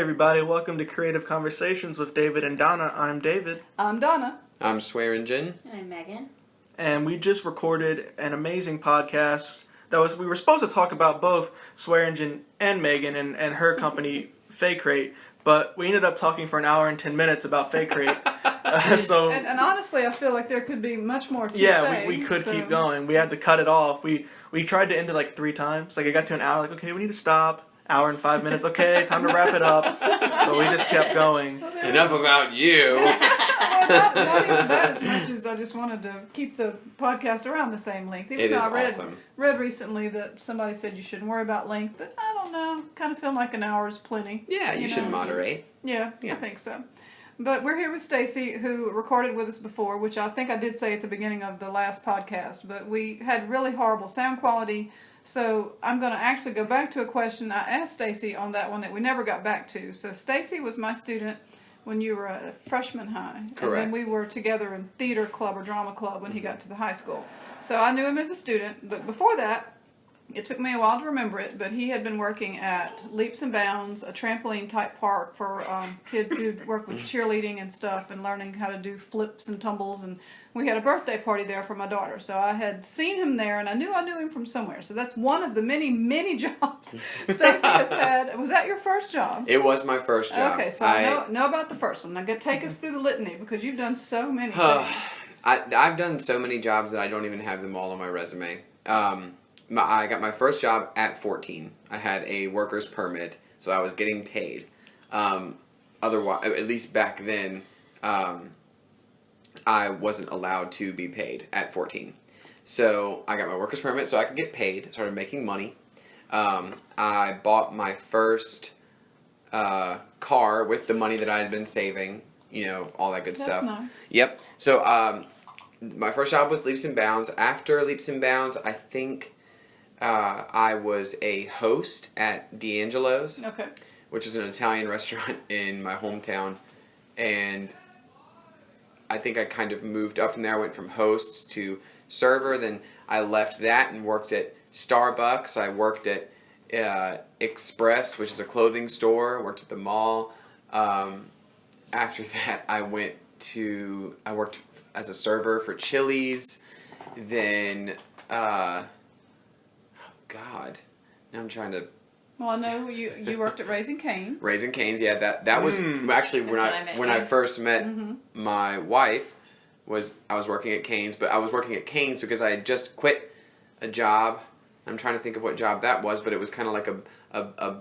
everybody. Welcome to Creative Conversations with David and Donna. I'm David. I'm Donna. I'm Swearingen. And I'm Megan. And we just recorded an amazing podcast we were supposed to talk about both Swearingen and Megan and her company, Faecrate, but we ended up talking for an hour and 10 minutes about Faecrate. And honestly, I feel like there could be much more to say. We could keep going. We had to cut it off. We tried to end it like 3 times. Like, it got to an hour, like, okay, we need to stop. Hour and 5 minutes, okay, time to wrap it up. But we just kept going. Enough about you. Well, not even that as much as I just wanted to keep the podcast around the same length. It is awesome. Read recently that somebody said you shouldn't worry about length, but I don't know. Kind of feel like an hour is plenty. Yeah, you should moderate. Yeah, I think so. But we're here with Stacy, who recorded with us before, which I think I did say at the beginning of the last podcast, but we had really horrible sound quality. So I'm going to actually go back to a question I asked Stacy on that one that we never got back to. So Stacy was my student when you were a freshman high. Correct. And then we were together in theater club or drama club when he got to the high school. So I knew him as a student, but before that, it took me a while to remember it, but he had been working at Leaps and Bounds, a trampoline-type park for kids who work with cheerleading and stuff and learning how to do flips and tumbles. And we had a birthday party there for my daughter. So I had seen him there, and I knew him from somewhere. So that's one of the many, many jobs Stacy has had. Was that your first job? It was my first job. Okay, so I know about the first one. Now, take us through the litany, because you've done so many things. I've done so many jobs that I don't even have them all on my resume. I got my first job at 14. I had a worker's permit, so I was getting paid. Otherwise, at least back then, I wasn't allowed to be paid at 14. So I got my worker's permit so I could get paid, started making money. I bought my first car with the money that I had been saving, all that good stuff. That's nice. Yep. So my first job was Leaps and Bounds. After Leaps and Bounds, I think I was a host at D'Angelo's, which is an Italian restaurant in my hometown, and I think I kind of moved up from there. I went from host to server, then I left that and worked at Starbucks. I worked at Express, which is a clothing store. I worked at the mall. After that, I worked as a server for Chili's, then God, now I'm trying to. Well, I know you worked at Raising Cane's. Raising Cane's, yeah. That was actually when I first met my wife. I was working at Cane's, but I was working at Cane's because I had just quit a job. I'm trying to think of what job that was, but it was kind of like a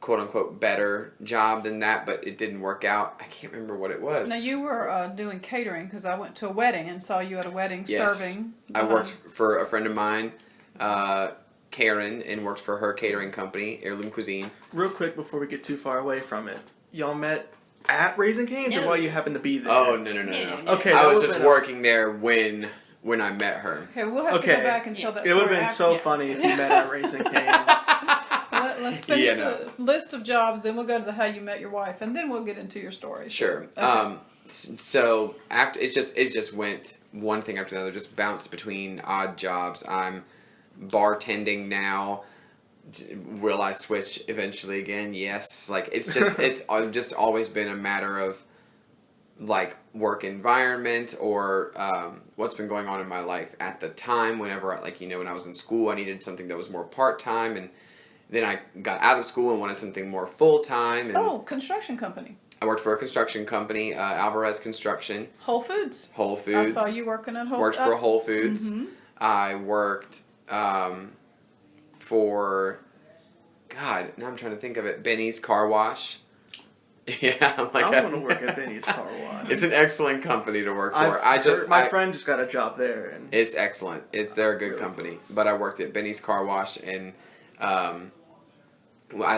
quote unquote better job than that, but it didn't work out. I can't remember what it was. Now you were doing catering because I went to a wedding and saw you at a wedding serving. I worked for a friend of mine. Karen, and worked for her catering company, Heirloom Cuisine. Real quick before we get too far away from it, y'all met at Raising Cane's or while you happened to be there? Oh, no. Okay, I was just working there when I met her. Okay, we'll have to go back and tell that story. It would have been so funny if you met at Raising Cane's. Let's finish the list of jobs, then we'll go to how you met your wife, and then we'll get into your story. Sure. Okay. So after it just went one thing after another, just bounced between odd jobs. I'm bartending now. Will I switch eventually again? Yes. Like it's just always been a matter of like work environment or what's been going on in my life at the time. Whenever when I was in school, I needed something that was more part-time, and then I got out of school and wanted something more full-time. And construction company. I worked for a construction company, Alvarez Construction. Whole Foods. I saw you working at Whole Foods. Worked for Whole Foods. Mm-hmm. I worked for, God, now I'm trying to think of it, Benny's Car Wash. Yeah, I want to work at Benny's Car Wash. It's an excellent company to work for. My friend just got a job there, and it's excellent. They're a good company. But I worked at Benny's Car Wash, and I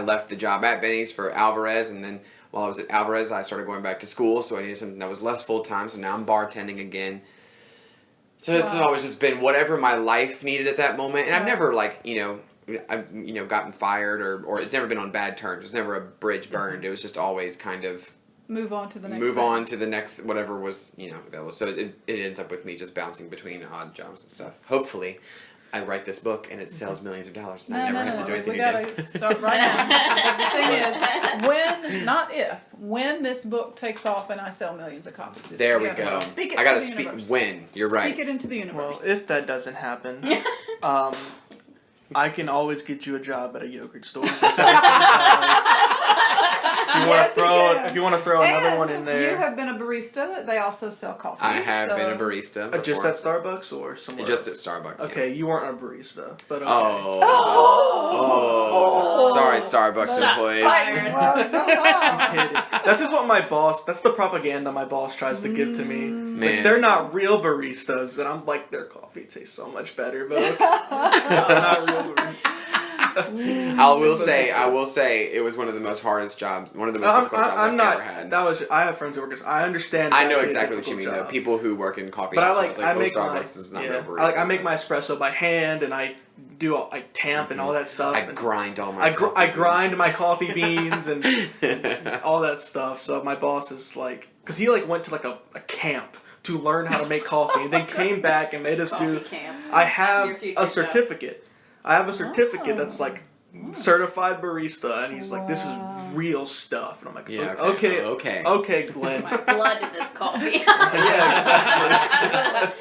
left the job at Benny's for Alvarez, and then while I was at Alvarez, I started going back to school, so I needed something that was less full time. So now I'm bartending again. So it's always just been whatever my life needed at that moment, and I've never gotten fired or it's never been on bad terms. It's never a bridge burned. It was just always kind of move on to the next whatever was available. So it ends up with me just bouncing between odd jobs and stuff. Hopefully, I write this book and it sells millions of dollars. And No, I never no, have to do no. anything We again. gotta start right now. The thing is, when this book takes off and I sell millions of copies. There we go. Speak it I gotta to the speak universe. when. You're right. Speak it into the universe. Well, if that doesn't happen, I can always get you a job at a yogurt store. For if you want to throw another one in there. You have been a barista. They also sell coffee. I have been a barista before. Just at Starbucks or somewhere? Just at Starbucks. Okay, you weren't a barista, but okay. Oh. Sorry, Starbucks employees. I'm kidding. That's just what my boss. That's the propaganda my boss tries to give to me. Like, they're not real baristas, and I'm like, their coffee tastes so much better, but okay. They're not real baristas. I will say, it was one of the most hardest jobs, one of the most difficult jobs I've ever had. I have friends who work. I understand. I know exactly what you mean, though. People who work in coffee shops, Starbucks is not real barista. I make my espresso by hand, and I tamp and all that stuff. I grind all my. I grind my coffee beans and all that stuff. So my boss is like, because he went to a camp to learn how to make coffee, and then came back and made us do. I have a certificate. I have a certificate that's certified barista, and he's like, "This is real stuff," and I'm like, "Okay, Glenn." My blood in this coffee. Yeah, exactly.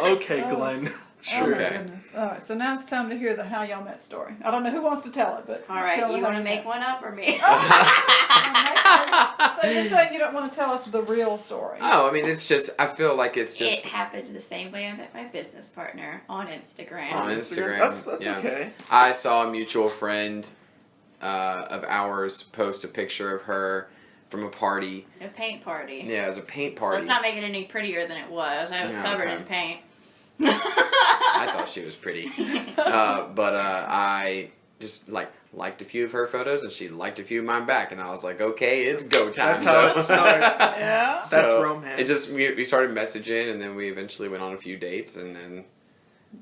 Okay, Glenn. Sure. Oh my goodness. All right, so now it's time to hear the how y'all met story. I don't know who wants to tell it, but all right, you want to make one up or me? So you're saying you don't want to tell us the real story? Oh, I mean, it's just. I feel like it's just. It happened the same way I met my business partner on Instagram. That's okay. I saw a mutual friend of ours post a picture of her from a party. A paint party. Yeah, it was a paint party. Let's not make it any prettier than it was. I was covered in paint. I thought she was pretty. But I just liked a few of her photos, and she liked a few of mine back, and I was like, okay, it's go time. That's how it starts. Yeah. That's romance. It just, we started messaging, and then we eventually went on a few dates, and then...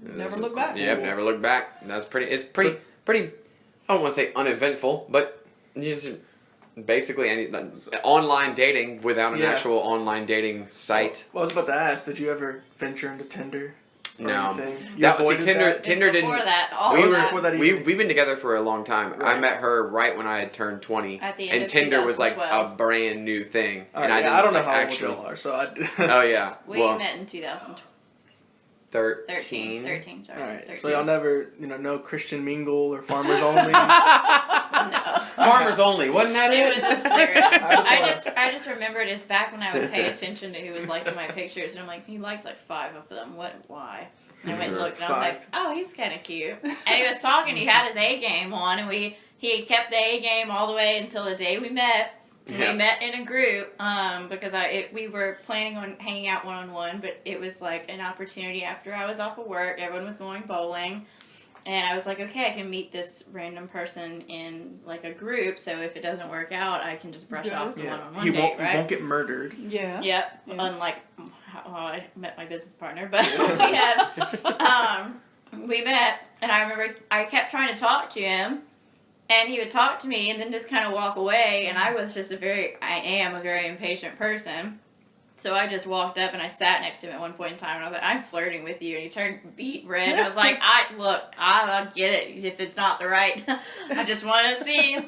Never looked back. Yep, never looked back. It's pretty, I don't want to say uneventful, but just basically online dating without an actual online dating site. Well, I was about to ask, did you ever venture into Tinder? No. Tinder didn't. Before that, we've been together for a long time. Right. I met her right when I had turned 20, at the end and of Tinder was like 2012. a brand new thing. Right, and I don't know how old you are, so I. Oh yeah. We met in 2013. 13, sorry. All right. 13. So y'all never, no Christian Mingle or Farmers Only. No. Farmers Only, wasn't that It it? was Instagram. I just remembered it's back when I would pay attention to who was liking my pictures, and I'm like, he liked 5 of them. Why? And I went and looked, and I was like, oh, he's kind of cute. And he was talking. He had his A game on, and he kept the A game all the way until the day we met. And we met in a group because we were planning on hanging out one-on-one, but it was like an opportunity after I was off of work. Everyone was going bowling. And I was like, okay, I can meet this random person in a group, so if it doesn't work out, I can just brush off the one-on-one date, right? He won't get murdered. Yeah. Yep. Yeah. Unlike how I met my business partner, but we met, and I remember I kept trying to talk to him, and he would talk to me and then just kind of walk away, and I am a very impatient person. So I just walked up and I sat next to him at one point in time, and I was like, I'm flirting with you. And he turned beet red. And I was like, I get it. If it's not the right, I just wanted to see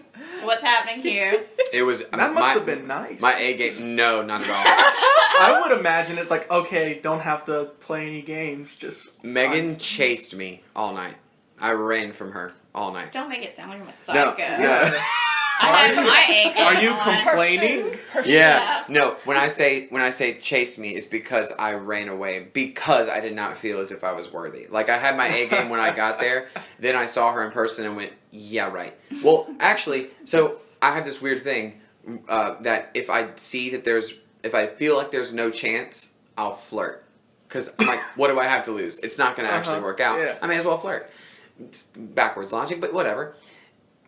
what's happening here. It was... That must have been nice. My A game... No, not at all. I would imagine it's like, okay, don't have to play any games. Just... Megan chased me all night. I ran from her all night. Don't make it sound like I'm a psycho. No. I had my A game Are you on. complaining? Yeah. No, when I say chase me, it's because I ran away because I did not feel as if I was worthy. Like, I had my A game when I got there, then I saw her in person and went, yeah, right. Well, actually, so I have this weird thing that if I feel like there's no chance, I'll flirt. Because I'm like, what do I have to lose? It's not going to actually work out. Yeah. I may as well flirt. Just backwards logic, but whatever.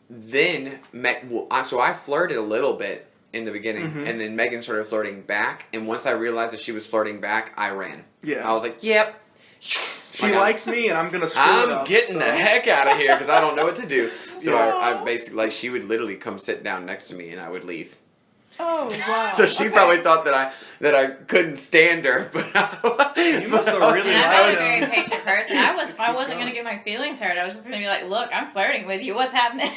Then, so I flirted a little bit in the beginning, and then Megan started flirting back, and once I realized that she was flirting back, I ran. Yeah. I was like, yep. She likes me, and I'm going to screw it up. I'm getting the heck out of here, because I don't know what to do. So I basically, she would literally come sit down next to me, and I would leave. Oh wow! So she probably thought that I couldn't stand her, but You must have really And I was liked a very him. patient person. I wasn't going to get my feelings hurt. I was just going to be like, look, I'm flirting with you. What's happening?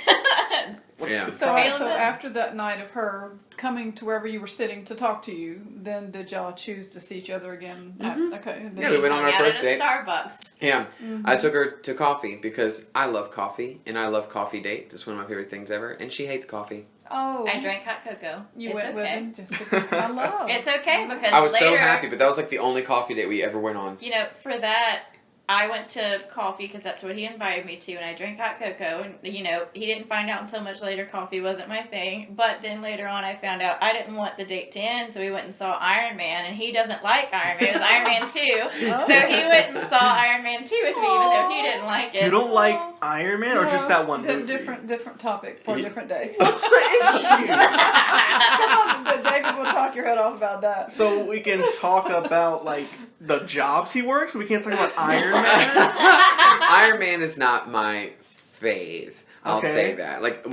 Yeah. So Feeling it? after that night of her coming to wherever you were sitting to talk to you, then did y'all choose to see each other again? Okay. And then Yeah, we went on our Hung out first at a date. Starbucks. Yeah, I took her to coffee because I love coffee and I love coffee dates. It's one of my favorite things ever, and she hates coffee. Oh, I drank hot cocoa. You It's went with okay. him just to, I love. It's okay because I was later, so happy, but that was like the only coffee date we ever went on. You know, for that, I went to coffee because that's what he invited me to, and I drank hot cocoa. And you know, he didn't find out until much later coffee wasn't my thing. But then later on, I found out I didn't want the date to end, so we went and saw Iron Man, and he doesn't like Iron Man. It was Iron Man 2, so he went and saw Iron Man 2 with me, even though he didn't like it. You don't like Iron Man or just that one movie? Different topic for a different day. What's the issue? Come on, David will talk your head off about that. So we can talk about like the jobs he works, but we can't talk about Iron Man. Iron Man is not my fave. I'll Okay. say that. Like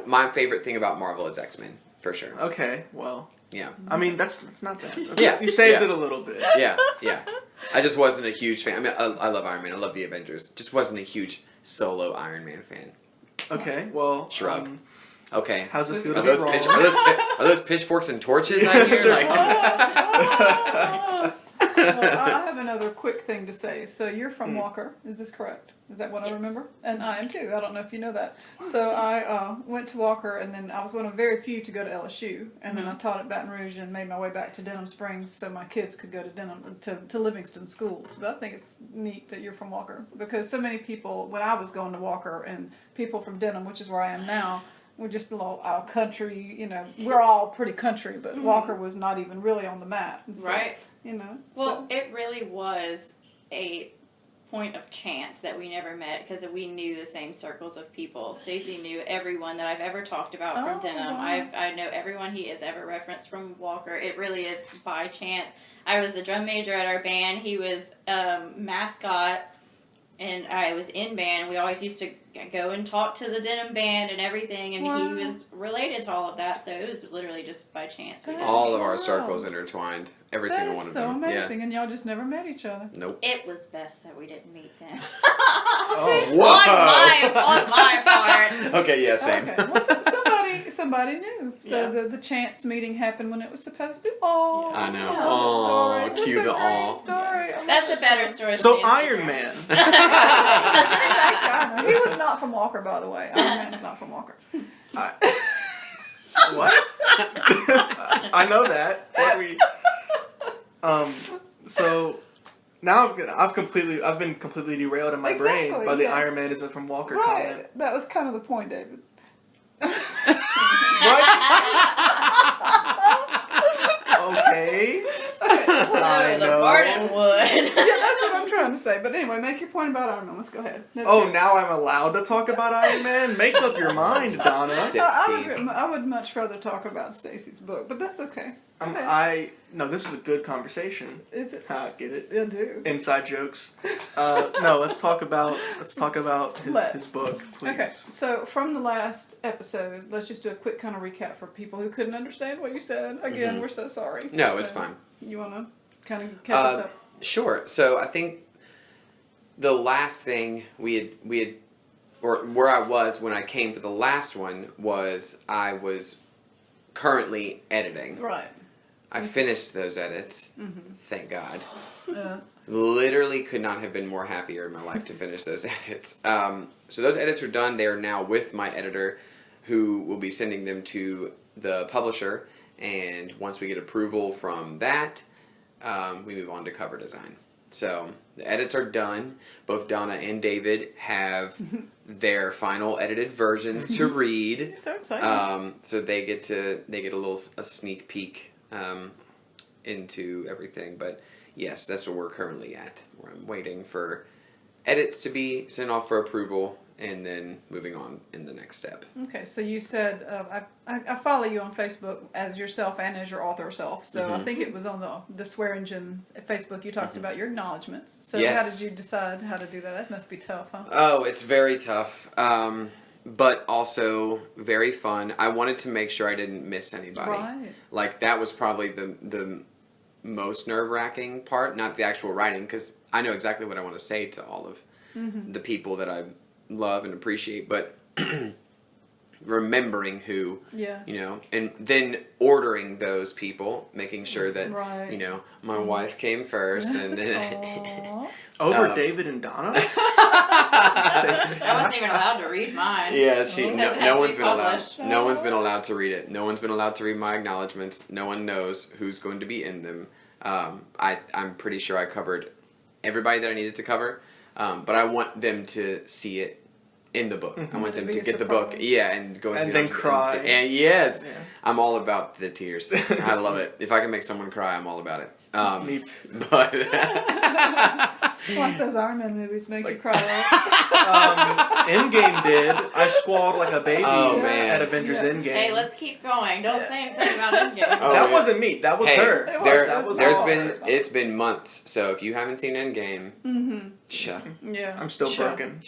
my favorite thing about Marvel is X-Men for sure. Okay, well, Yeah, I mean that's not bad. Yeah, You saved yeah. it a little bit. yeah. I just wasn't a huge fan. I mean, I love Iron Man. I love the Avengers. Just wasn't a huge solo Iron Man fan. Okay, well, Shrug. Okay. how's it feel to Are be those, wrong? are those pitchforks and torches I hear? Like, Well, I have another quick thing to say. So you're from Walker, is this correct? Is that what I Yes. remember? And I am too. I don't know if you know that. So I went to Walker, and then I was one of very few to go to LSU, and then I taught at Baton Rouge and made my way back to Denham Springs so my kids could go to Livingston schools. But I think it's neat that you're from Walker because so many people, when I was going to Walker, and people from Denham, which is where I am now, we're just a little out country, you know. We're all pretty country, but Walker was not even really on the map. And so, Right. You know. Well, it really was a point of chance that we never met because we knew the same circles of people. Stacey knew everyone that I've ever talked about from Denham. Wow. I know everyone he has ever referenced from Walker. It really is by chance. I was the drum major at our band. He was mascot, and I was in band. We always used to go and talk to the Denham band and everything, and he was related to all of that. So it was literally just by chance. We That's all of our Wow. circles intertwined. Every That single is one of so them. amazing, and y'all just never met each other. Yeah. Nope. It was best that we didn't meet then. Whoa. on my part. Okay, yeah, same. Okay. Well, somebody knew. So the chance meeting happened when it was supposed to. Oh, I know. yeah, Aw, story. cue That's the a great aw. story. Oh, That's a better story. So than the Iron Instagram. Man. He was not from Walker, by the way. Iron Man's not from Walker. What? I know that. What we? So now I've been completely derailed in my brain Exactly, by the yes. Iron Man isn't from Walker comment. Right. That was kind of the point, David. What? Okay. I So the know. Barton would. Yeah, that's what I'm trying to say. But anyway, make your point about Iron Man. Let's go ahead. That's Oh, it. now I'm allowed to talk about Iron Man? Make up your mind, Donna. 16. I would much rather talk about Stacey's book, but that's okay. No, this is a good conversation. Is it? Get it? I do. Inside jokes. No, let's talk about Let's. his book, please. Okay, so from the last episode, let's just do a quick kind of recap for people who couldn't understand what you said. Again, we're so sorry. No, So, it's fine. You want to kind of catch us up? Sure. So I think the last thing we had, or where I was when I came for the last one was I was currently editing. Right. I finished those edits. Thank God. Yeah. Literally could not have been more happier in my life to finish those edits. So those edits are done. They are now with my editor, who will be sending them to the publisher. And once we get approval from that, we move on to cover design. So the edits are done. Both Donna and David have their final edited versions to read. So excited. So they get a sneak peek into everything. But yes, that's where we're currently at. Where I'm waiting for edits to be sent off for approval, and then moving on in the next step. Okay, so you said, I follow you on Facebook as yourself and as your author self, so I think it was on the Swearingen Facebook you talked about your acknowledgments. So Yes. how did you decide how to do that? That must be tough, huh? Oh, it's very tough. but also very fun. I wanted to make sure I didn't miss anybody. Right. Like, that was probably the most nerve-wracking part, not the actual writing, because I know exactly what I want to say to all of the people that I love and appreciate, but remembering who, and then ordering those people, making sure that, my wife came first, and over David and Donna. I wasn't even allowed to read mine. Yeah, no one's been published. allowed. No one's been allowed to read it. No one's been allowed to read my acknowledgments. No one knows who's going to be in them. I'm pretty sure I covered everybody that I needed to cover, but I want them to see it in the book. I want them to get the book, and go and then cry. And yes, I'm all about the tears. I love it. If I can make someone cry, I'm all about it. Me too. But like those Iron Man movies make you cry. Endgame did. I squalled like a baby at Avengers Endgame. Hey, let's keep going. Don't say anything about Endgame. That wasn't me. That was her. It's been months. So if you haven't seen Endgame, I'm still broken.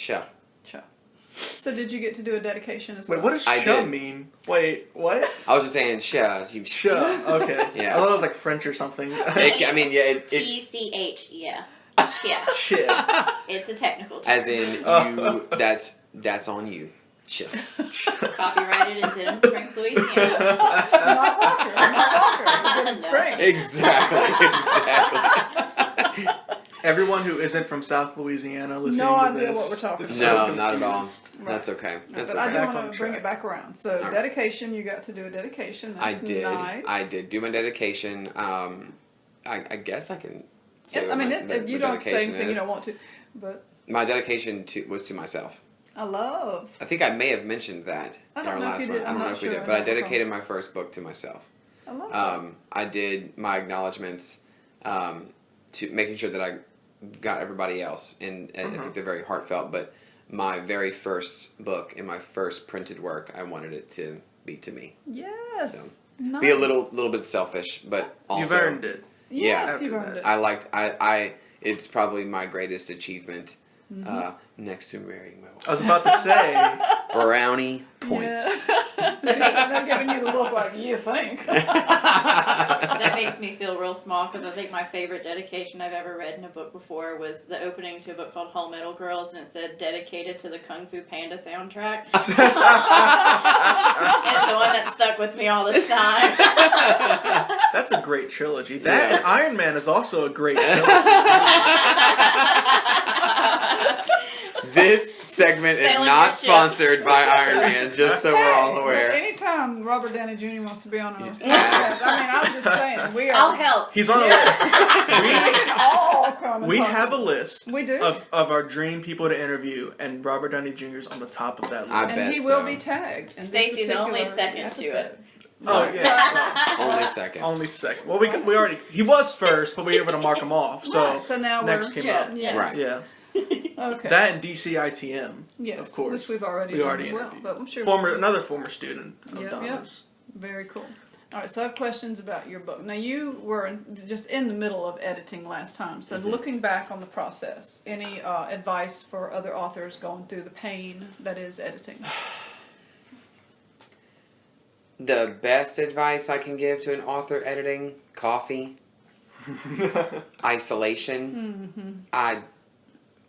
So did you get to do a dedication as well? Wait, what does "sha" mean? Wait, what? I was just saying "sha." Sha. Okay. Yeah. I thought it was like French or something. TCH. Yeah. Shit. It's a technical term. As in you. That's on you. Sha. Copyrighted in Denham Springs, Louisiana. Not Walker. Denham Springs. Exactly. Everyone who isn't from South Louisiana listening no to idea this. what we're talking about. No, not at all. Right. That's okay. That's but okay. I do want to bring it back around. So right. Dedication, you got to do a dedication. That's nice. I did do my dedication. I guess I can say you don't say anything you don't want to, but my dedication was to myself. I think I may have mentioned that in our last one. I don't know if we did, but I dedicated my first book to myself. I love it. I did my acknowledgments to making sure that I got everybody else, and I think they're very heartfelt. But my very first book and my first printed work, I wanted it to be to me. Yes. So nice. be a little bit selfish, but also you've earned it. Yes, you've earned it. I it's probably my greatest achievement. Next to marrying my wife. I was about to say brownie points. They're giving you the look like you think. That makes me feel real small because I think my favorite dedication I've ever read in a book before was the opening to a book called Whole Metal Girls, and it said dedicated to the Kung Fu Panda soundtrack. It's the one that stuck with me all this time. That's a great trilogy. That and Iron Man is also a great trilogy. This segment is not sponsored by Iron Man, just so we're all aware. Anytime Robert Downey Jr. wants to be on our podcast, I'm just saying, I'll help. He's on a list. We can all come and We talk have a list. We do. Of our dream people to interview, and Robert Downey Jr. is on the top of that list. I bet and he will be tagged. Stacey's only second to it. Oh yeah, only second. Only second. Well, we already he was first, but we were able to mark him off. So, right, so now next came up. Yes. Right. Yeah. Okay. That and DCITM. Yes, of course. which we've already done as well. But I'm sure another former student of Donna's. Very cool. All right, so I have questions about your book. Now, you were just in the middle of editing last time. So looking back on the process, any advice for other authors going through the pain that is editing? The best advice I can give to an author editing: coffee, isolation.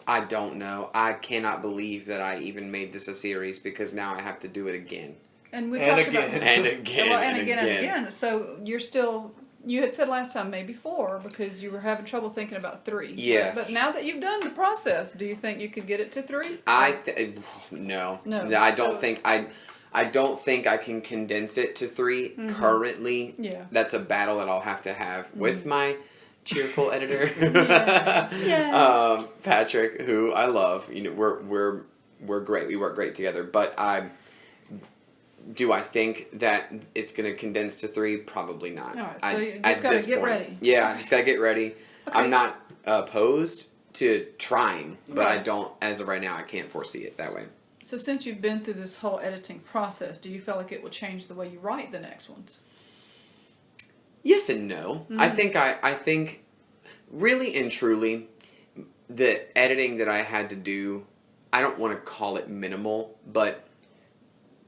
I don't know. I cannot believe that I even made this a series because now I have to do it again. And we talked about and again. So you're still. You had said last time maybe 4 because you were having trouble thinking about 3. Yes. But now that you've done the process, do you think you could get it to 3? No. I No. don't think I don't think I can condense it to 3 currently. Yeah. That's a battle that I'll have to have with my cheerful editor, Patrick, who I love. You know, we're great. We work great together. But do I think that it's going to condense to 3? Probably not. All right, so you just got to get ready. Yeah, I just got to get ready. Okay. I'm not opposed to trying, but I don't. As of right now, I can't foresee it that way. So since you've been through this whole editing process, do you feel like it will change the way you write the next ones? Yes and no. I think really and truly the editing that I had to do, I don't want to call it minimal, but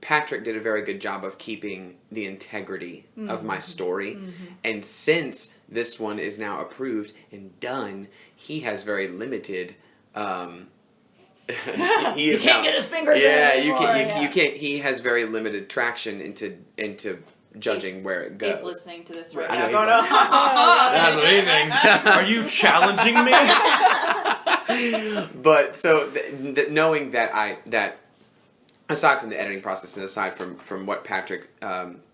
Patrick did a very good job of keeping the integrity of my story. And since this one is now approved and done, he has very limited... he is can't get his fingers in you anymore, you can't. He has very limited traction into judging where it goes. He's listening to this right I know, now. That's amazing. Are you challenging me? But so knowing that aside from the editing process and aside from what Patrick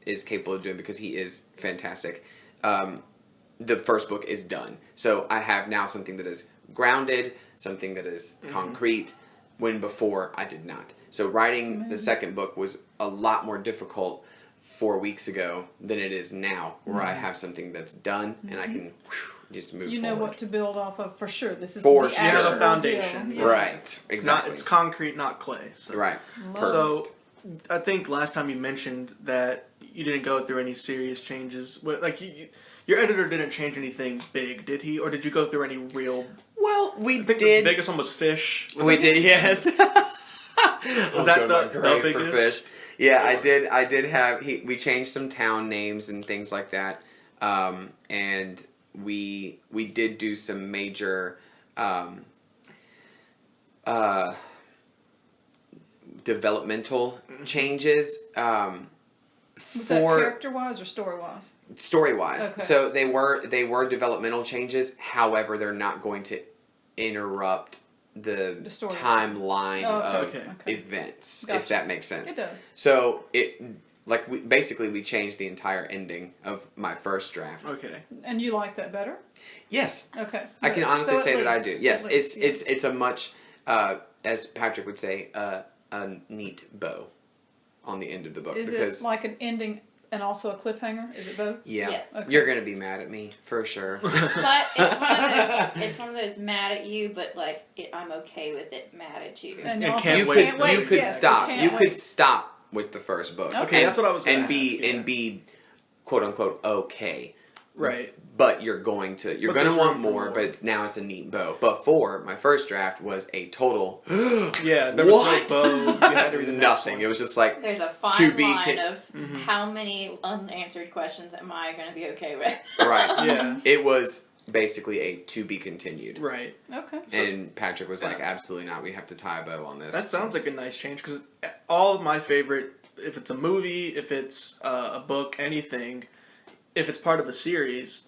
is capable of doing, because he is fantastic, the first book is done. So I have now something that is grounded, something that is concrete, when before I did not. So writing the second book was a lot more difficult 4 weeks ago than it is now, where I have something that's done and I can just move forward. You know what to build off of for sure. This is For the sure. actual The foundation. deal. Right, exactly. It's concrete, not clay. So. Right. So, I think last time you mentioned that you didn't go through any serious changes. Like, your editor didn't change anything big, did he? Or did you go through any real... Well, we I think did. the biggest one was fish. We did, yes. Was that the biggest? For fish? Yeah, I did have. We changed some town names and things like that, and we did do some major developmental changes. Was that character-wise or story-wise? Story-wise. Okay. So they were developmental changes. However, they're not going to interrupt the timeline of events, Gotcha. if that makes sense. It does. So we changed the entire ending of my first draft. Okay. And you like that better? Yes. Okay. I can honestly So say at that I least- do. Yes, at least, it's a much, as Patrick would say, a neat bow on the end of the book. Is because it like an ending and also a cliffhanger? Is it both? yeah, Yes. Okay. you're gonna be mad at me for sure. But it's one of those mad at you, but like I'm okay with it mad at you. And And also can't you wait. could you could Yes, stop. can't You wait. could stop with the first book. Okay, Okay, that's what I was gonna and be ask, yeah. and be quote unquote okay. Right. But you're going to But want there's room for more, more. but it's a neat bow. But for my first draft was a total Yeah, there was What? no bow. You had to read the next nothing. one. It was just like There's a fine To be line con- of how many unanswered questions am I going to be okay with? right. Yeah. It was basically a to be continued. Right. Okay. And Patrick was like, absolutely not. We have to tie a bow on this. That sounds like a nice change because all of my favorite, if it's a movie, if it's a book, anything, if it's part of a series,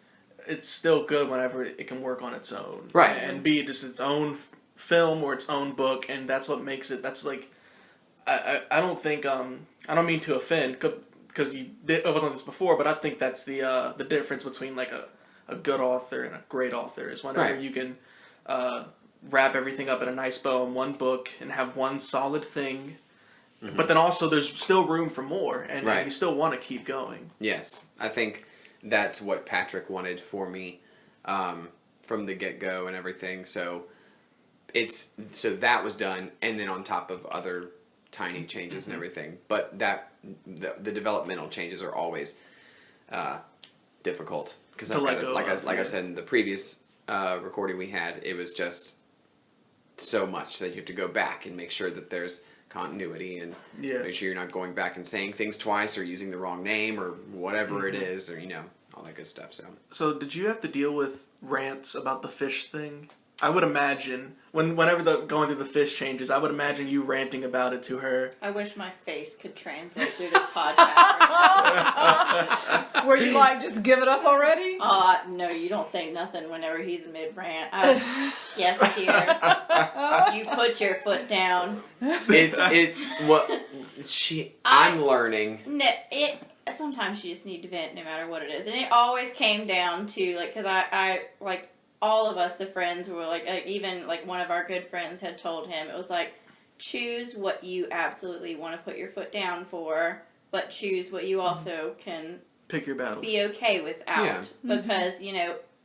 it's still good whenever it can work on its own. Right. And be just its own film or its own book, and that's what makes it, that's like, I don't think, I don't mean to offend, because it wasn't this before, but I think that's the difference between like a good author and a great author is whenever Right. you can wrap everything up in a nice bow in one book and have one solid thing, but then also there's still room for more, and Right. you still want to keep going. Yes. I think that's what Patrick wanted for me from the get-go and everything. So that was done, and then on top of other tiny changes and everything. But the developmental changes are always difficult because I said in the previous recording we had, it was just so much that you have to go back and make sure that there's continuity and make sure you're not going back and saying things twice or using the wrong name or whatever it is, or all that good stuff. So did you have to deal with rants about the fish thing? I would imagine whenever going through the fish changes, I would imagine you ranting about it to her. I wish my face could translate through this podcast right now. Were you like, just give it up already? No, you don't say nothing whenever he's mid-rant. Yes, dear. You put your foot down. It's what I'm learning. No, sometimes you just need to vent no matter what it is. And it always came down to, like, because I like, all of us, the friends, were like even like one of our good friends had told him, it was like, choose what you absolutely want to put your foot down for, but choose what you also can Pick your battles. be okay without. Yeah. Because,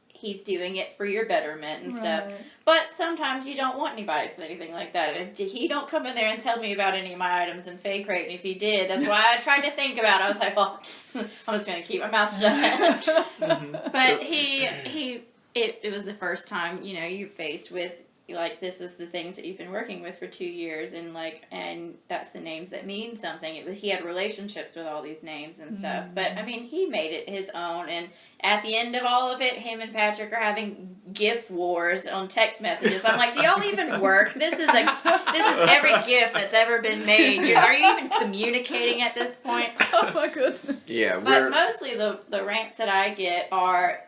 he's doing it for your betterment and stuff. But sometimes you don't want anybody to say anything like that. And he don't come in there and tell me about any of my items in Faecrate. And if he did, that's why I tried to think about it. I was like, well, I'm just going to keep my mouth shut. But it was the first time, you're faced with like, this is the things that you've been working with for 2 years, and like, and that's the names that mean something. He had relationships with all these names and stuff, but I mean, he made it his own. And at the end of all of it, him and Patrick are having GIF wars on text messages. I'm like, do y'all even work? This is every GIF that's ever been made. Are you even communicating at this point? Oh my goodness. Yeah, but mostly the rants that I get are,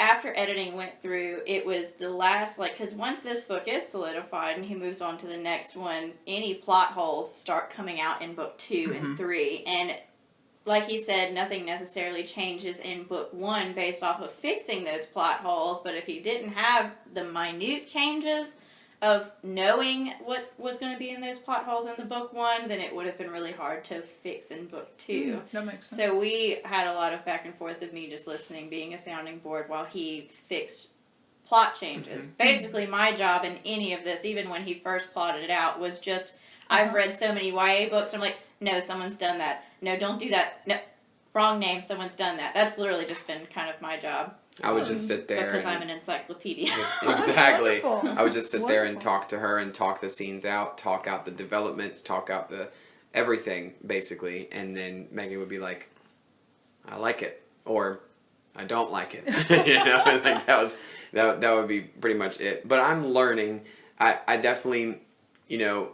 after editing went through, it was the last, like, because once this book is solidified and he moves on to the next one, any plot holes start coming out in book 2 and 3. And like he said, nothing necessarily changes in book 1 based off of fixing those plot holes. But if he didn't have the minute changes of knowing what was going to be in those plot holes in the book 1, then it would have been really hard to fix in book 2. That makes sense. So we had a lot of back and forth of me just listening, being a sounding board while he fixed plot changes. Basically, my job in any of this, even when he first plotted it out, was just, I've read so many YA books, I'm like, no, someone's done that. No, don't do that. No, wrong name, someone's done that. That's literally just been kind of my job. I would just sit there. Because I'm an encyclopedia. Exactly. I would just sit there and talk to her and talk the scenes out, talk out the developments, talk out the everything, basically. And then Megan would be like, I like it. Or, I don't like it. You know, like that would be pretty much it. But I'm learning. I definitely, you know,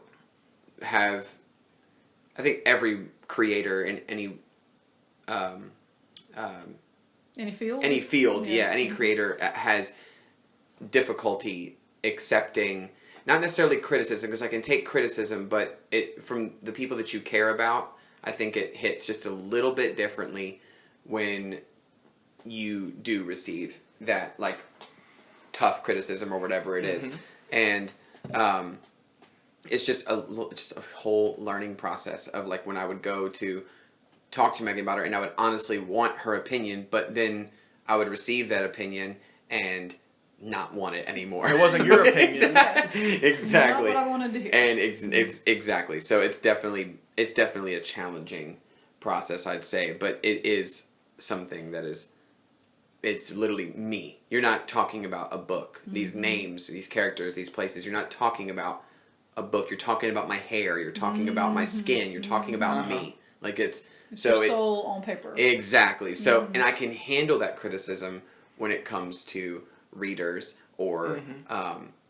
I think every creator in any Any field? Yeah, any creator has difficulty accepting, not necessarily criticism, because I can take criticism, but from the people that you care about, I think it hits just a little bit differently when you do receive that, like, tough criticism or whatever it is. And it's just a whole learning process of, like, when I would go to talk to Megan about her, and I would honestly want her opinion, but then I would receive that opinion and not want it anymore. It wasn't your opinion. Exactly. Not what I wanted to hear. And exactly. So it's definitely a challenging process, I'd say, but it is something that it's literally me. You're not talking about a book. These names, these characters, these places. You're not talking about a book. You're talking about my hair. You're talking about my skin. You're talking about me. Like it's your soul on paper. Exactly. So, and I can handle that criticism when it comes to readers or,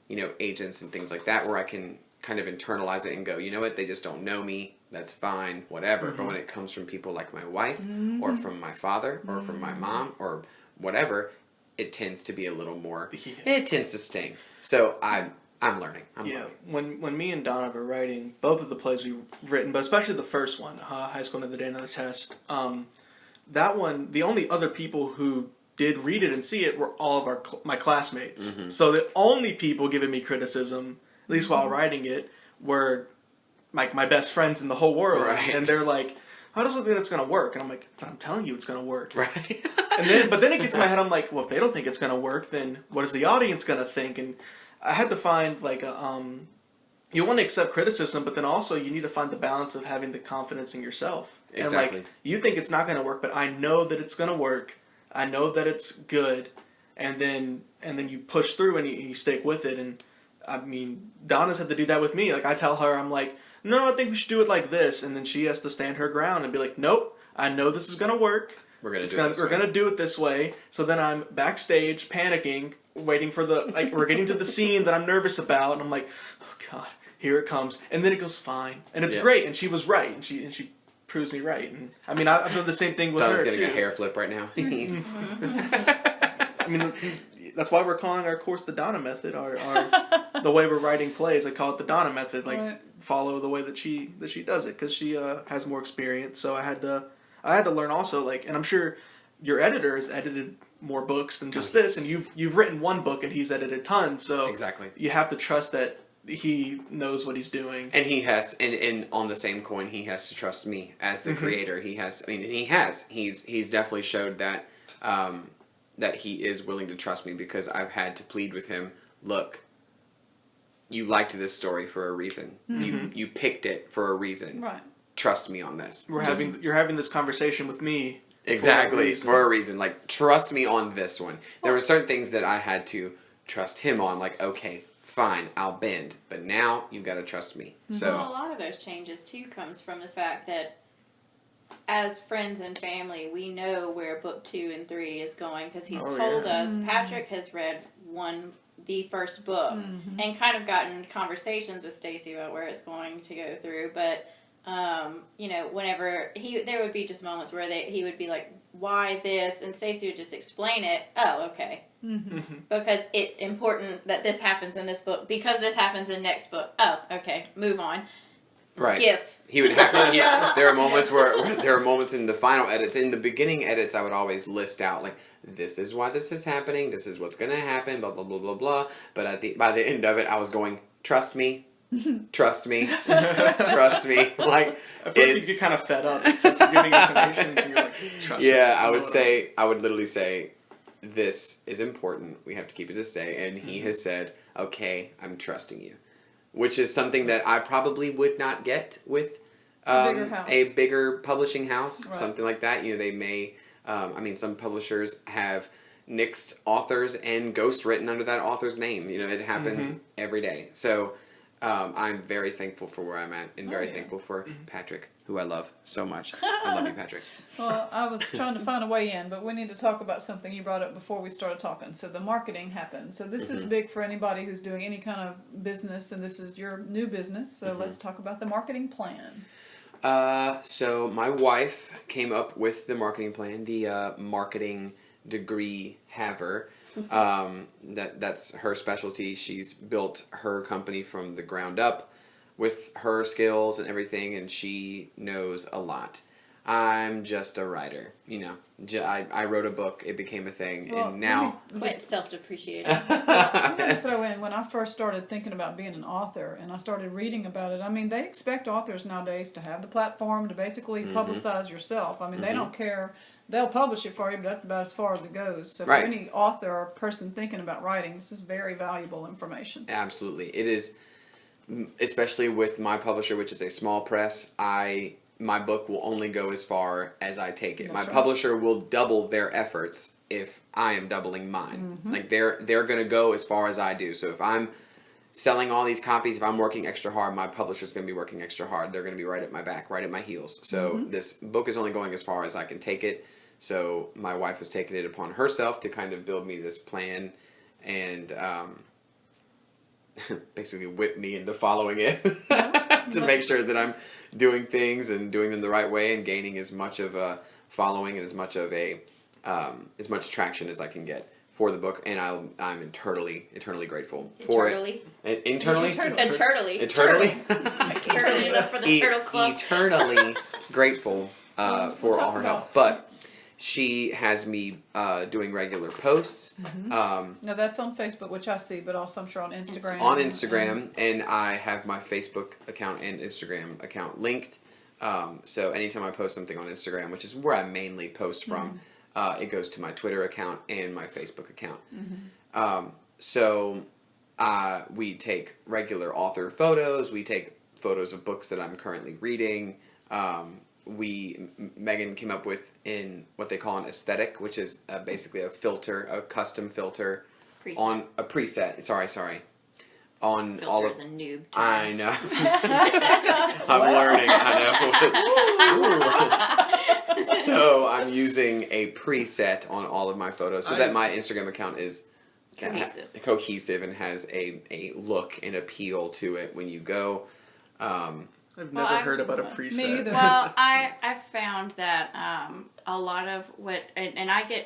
you know, agents and things like that, where I can kind of internalize it and go, you know what, they just don't know me. That's fine, whatever. But when it comes from people like my wife or from my father or from my mom or whatever, it tends to be a little more, it tends to sting. So I'm learning. I'm learning. When me and Donna were writing both of the plays we've written, but especially the first one, High School Another Day, Another Test, that one, the only other people who did read it and see it were all of my classmates. So the only people giving me criticism, at least while writing it, were like my best friends in the whole world. Right. And they're like, how does it think that's going to work? And I'm like, but I'm telling you it's going to work. Right. But then it gets in my head, I'm like, well, if they don't think it's going to work, then what is the audience going to think? And I had to find, like, you want to accept criticism, but then also you need to find the balance of having the confidence in yourself. Exactly. And, like, you think it's not going to work, but I know that it's going to work. I know that it's good. And then you push through and you stick with it. And, I mean, Donna's had to do that with me. Like, I tell her, I'm like, no, I think we should do it like this. And then she has to stand her ground and be like, nope, I know this is going to work. We're going to do it this way. So then I'm backstage panicking, waiting for we're getting to the scene that I'm nervous about, and I'm like, oh God, here it comes. And then it goes fine. And it's great, and she was right, and she proves me right. And I mean, I've done the same thing with Donna's her, getting too. a hair flip right now. I mean, that's why we're calling our course the Donna Method, the way we're writing plays. I call it the Donna Method, follow the way that she does it, because she has more experience. So I had to learn also, like, and I'm sure your editor has edited more books than just this, and you've written one book and he's edited tons, so exactly, you have to trust that he knows what he's doing. And he has, and on the same coin, he has to trust me as the creator. He has, I mean, he's definitely showed that that he is willing to trust me, because I've had to plead with him, look, you liked this story for a reason. You picked it for a reason. Right. Trust me on this. You're having this conversation with me. Exactly, for a reason. Like, trust me on this one. There were certain things that I had to trust him on, like, okay, fine, I'll bend. But now you've got to trust me. So well, a lot of those changes too comes from the fact that as friends and family, we know where book 2 and 3 is going because he's told us. Patrick has read the first book and kind of gotten conversations with Stacy about where it's going to go through. But whenever there would be just moments where he would be like, "Why this?" and Stacy would just explain it. Oh, okay. Because it's important that this happens in this book because this happens in next book. Oh, okay. Move on. Right. GIF. He would have to. There are moments where there are moments in the final edits. In the beginning edits, I would always list out like, this is why this is happening. This is what's going to happen. Blah blah blah blah blah. But by the end of it, I was going, trust me, trust me, trust me. Like I feel like you get kind of fed up. It's like you're giving information, so you're like, trust me. Yeah, I would literally say, this is important. We have to keep it this day. And he has said, okay, I'm trusting you. Which is something that I probably would not get with a bigger publishing house, something like that. They may, some publishers have nixed authors and ghost written under that author's name. It happens every day. So I'm very thankful for where I'm at and very thankful for Patrick, who I love so much. I love you, Patrick. Well, I was trying to find a way in, but we need to talk about something you brought up before we started talking. So the marketing happened. So this is big for anybody who's doing any kind of business, and this is your new business. So let's talk about the marketing plan. So my wife came up with the marketing plan, the marketing degree haver. That's her specialty. She's built her company from the ground up with her skills and everything, and she knows a lot. I'm just a writer, I wrote a book, it became a thing, and now... Quite self-depreciating. I'm going to throw in, when I first started thinking about being an author, and I started reading about it, they expect authors nowadays to have the platform to basically publicize yourself. They don't care... They'll publish it for you, but that's about as far as it goes. So for any author or person thinking about writing, this is very valuable information. Absolutely. It is, especially with my publisher, which is a small press, my book will only go as far as I take it. My publisher will double their efforts if I am doubling mine. Like they're going to go as far as I do. So if I'm selling all these copies, if I'm working extra hard, my publisher's going to be working extra hard. They're going to be right at my back, right at my heels. So this book is only going as far as I can take it. So my wife has taken it upon herself to kind of build me this plan and basically whip me into following it to make sure that I'm doing things and doing them the right way and gaining as much of a following and as much of a as much traction as I can get for the book, and I'm eternally grateful for it. Internally? Eternally. Eternally enough for the Turtle Club. Eternally grateful for all her help. But she has me doing regular posts. No, that's on Facebook, which I see, but also I'm sure on Instagram. On Instagram, and I have my Facebook account and Instagram account linked. So anytime I post something on Instagram, which is where I mainly post from, it goes to my Twitter account and my Facebook account. So we take regular author photos. We take photos of books that I'm currently reading. Megan came up with in what they call an aesthetic, which is basically a filter, a custom filter on a preset. Sorry. On Filter's all of a noob. I know. I'm learning. I know. So I'm using a preset on all of my photos so that my Instagram account is cohesive and has a look and appeal to it when you go. I've never heard about a preset. Me either. Well, I've found that a lot of what, and I get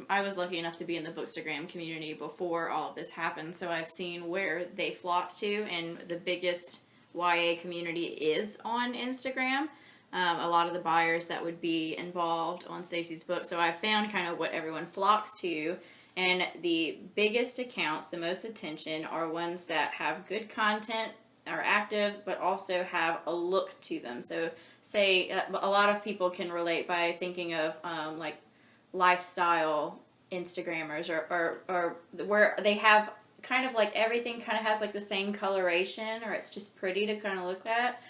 I was lucky enough to be in the Bookstagram community before all of this happened, so I've seen where they flock to, and the biggest YA community is on Instagram. A lot of the buyers that would be involved on Stacey's book, so I found kind of what everyone flocks to, and the biggest accounts, the most attention, are ones that have good content, are active, but also have a look to them. So say a lot of people can relate by thinking of like lifestyle Instagrammers or where they have kind of like everything kind of has like the same coloration, or it's just pretty to kind of look at.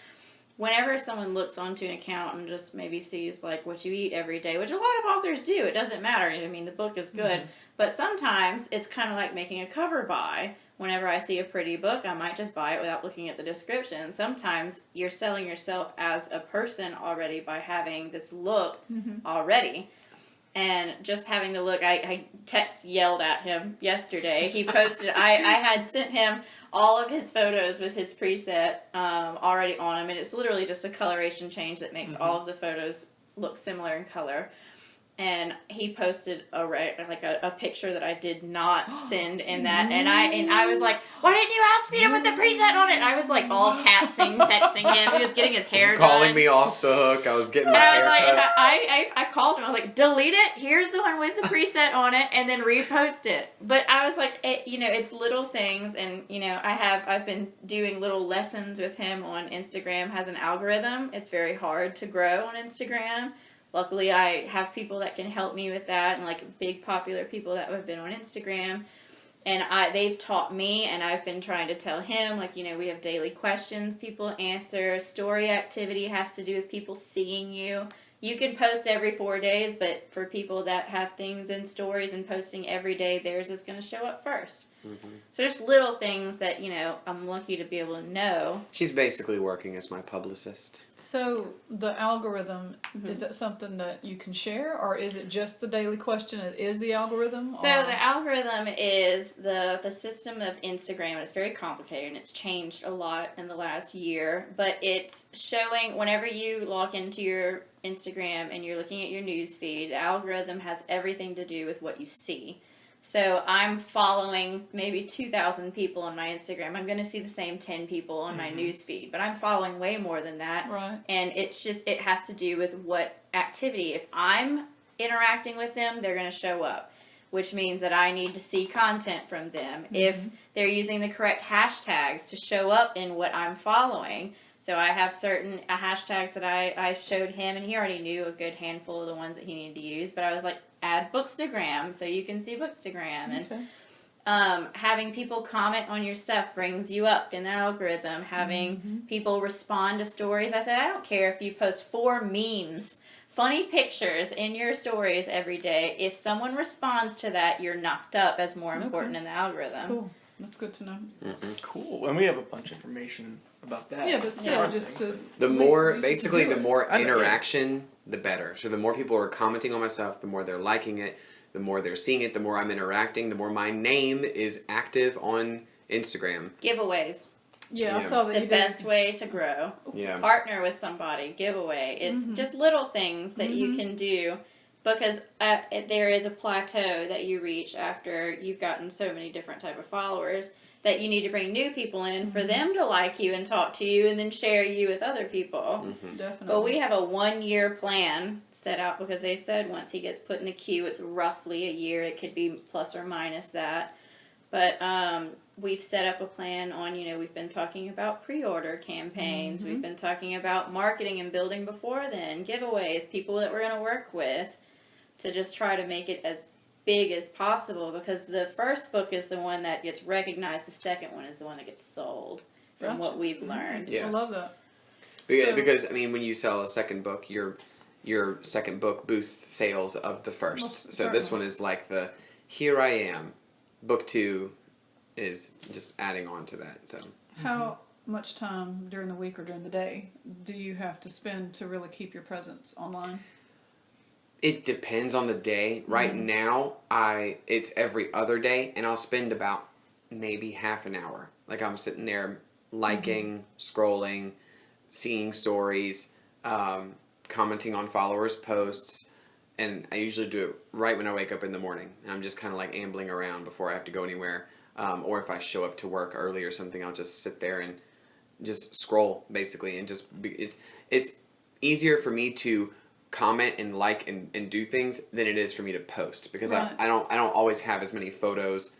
whenever someone looks onto an account and just maybe sees like what you eat every day, which a lot of authors do, it doesn't matter. I mean, the book is good, but sometimes it's kind of like making a cover buy. Whenever I see a pretty book, I might just buy it without looking at the description. Sometimes you're selling yourself as a person already by having this look already. And just having the look, I yelled at him yesterday. He posted, I had sent him all of his photos with his preset already on them. And it's literally just a coloration change that makes all of the photos look similar in color. And he posted a picture that I did not send in that, and I was like, why didn't you ask me to put the preset on it? And I was like all capsing, texting him. He was getting his hair done. Calling me off the hook. I was getting my hair cut. I called him. I was like, delete it. Here's the one with the preset on it, and then repost it. But I was like, it's little things, and I've been doing little lessons with him on Instagram. Has an algorithm. It's very hard to grow on Instagram. Luckily, I have people that can help me with that, and like big popular people that have been on Instagram, and they've taught me, and I've been trying to tell him, like, we have daily questions people answer. Story activity has to do with people seeing you. You can post every 4 days, but for people that have things in stories and posting every day, theirs is going to show up first. So there's little things that, I'm lucky to be able to know. She's basically working as my publicist. So the algorithm, is that something that you can share, or is it just the daily question is the algorithm? So the algorithm is the system of Instagram. It's very complicated, and it's changed a lot in the last year, but it's showing whenever you log into your Instagram and you're looking at your news feed, the algorithm has everything to do with what you see. So I'm following maybe 2,000 people on my Instagram. I'm going to see the same 10 people on my news feed, but I'm following way more than that. Right. And it has to do with what activity. If I'm interacting with them, they're going to show up, which means that I need to see content from them. If they're using the correct hashtags to show up in what I'm following. So I have certain hashtags that I showed him, and he already knew a good handful of the ones that he needed to use, but I was like, add Bookstagram so you can see Bookstagram. And having people comment on your stuff brings you up in the algorithm. Having people respond to stories. I said, I don't care if you post 4 memes, funny pictures in your stories every day. If someone responds to that, you're knocked up as more important in the algorithm. Cool. That's good to know. Cool. And we have a bunch of information about that. Yeah, but still, just to... The more interaction, the better. So the more people are commenting on my stuff, the more they're liking it, the more they're seeing it, the more I'm interacting, the more my name is active on Instagram. Giveaways. Yeah, I saw that. It's the best way to grow. Yeah. Partner with somebody. Giveaway. It's just little things that you can do, because there is a plateau that you reach after you've gotten so many different type of followers that you need to bring new people in for them to like you and talk to you and then share you with other people. Definitely. But we have a 1-year plan set out, because they said once he gets put in the queue, it's roughly a year. It could be plus or minus that. But we've set up a plan on, we've been talking about pre-order campaigns. We've been talking about marketing and building before then, giveaways, people that we're going to work with, to just try to make it as big as possible, because the first book is the one that gets recognized. The second one is the one that gets sold, from what we've learned. Yes. I love that. Because when you sell a second book, your second book boosts sales of the first. So this one is like the here I am. Book 2 is just adding on to that. So how much time during the week or during the day do you have to spend to really keep your presence online? It depends on the day. Right now, it's every other day, and I'll spend about maybe half an hour. Like, I'm sitting there liking, scrolling, seeing stories, commenting on followers' posts, and I usually do it right when I wake up in the morning. And I'm just kind of like ambling around before I have to go anywhere. Or if I show up to work early or something, I'll just sit there and just scroll, basically. And it's easier for me to comment and like and do things than it is for me to post, because I don't always have as many photos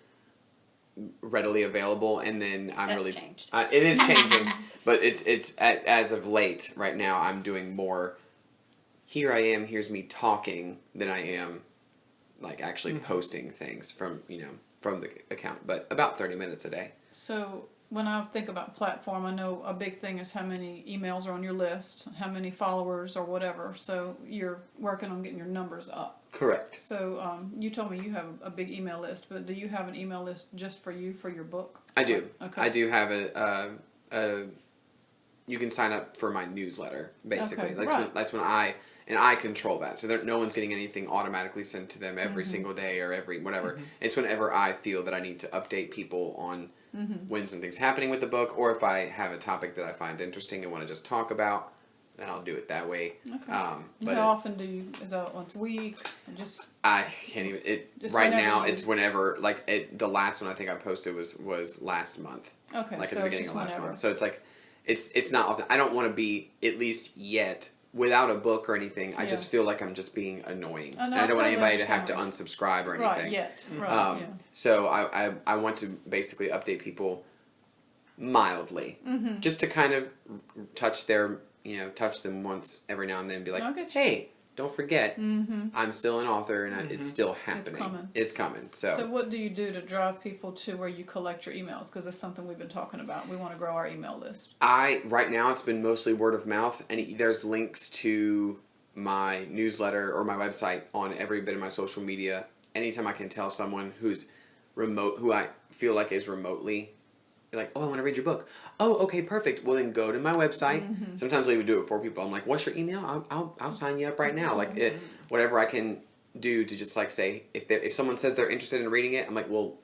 readily available, and then changed. It is changing, but it's as of late right now I'm doing more here I am, here's me talking, than I am like actually posting things from the account, but about 30 minutes a day. So when I think about platform, I know a big thing is how many emails are on your list, how many followers or whatever. So you're working on getting your numbers up. Correct. So you told me you have a big email list, but do you have an email list just for you for your book? I do. Okay. I do have a you can sign up for my newsletter, basically. Okay, That's when I control that. So no one's getting anything automatically sent to them every single day or every whatever. Mm-hmm. It's whenever I feel that I need to update people on when something's happening with the book, or if I have a topic that I find interesting and want to just talk about, then I'll do it that way. Okay. But how often do you? Is that once a week? Just I can't even. Right now, it's whenever. The last one I think I posted was last month. Okay. Like at the beginning of last month. So it's like it's not often. I don't want to be, at least yet, without a book or anything. I just feel like I'm just being annoying. And I don't want anybody to have to unsubscribe or anything. Right. Yet. Right. Yeah. So I want to basically update people mildly, just to kind of touch them once every now and then, and be like, hey, don't forget, I'm still an author, and it's still happening. It's coming. So what do you do to drive people to where you collect your emails? Because it's something we've been talking about. We want to grow our email list. Right now it's been mostly word of mouth, and there's links to my newsletter or my website on every bit of my social media. Anytime I can tell someone who's remote, who I feel like is remotely, like, oh, I want to read your book. Oh, okay, perfect. Well, then go to my website. Sometimes we even do it for people. I'm like, what's your email? I'll sign you up right now. Like, whatever I can do to just like say, if someone says they're interested in reading it, I'm like, well,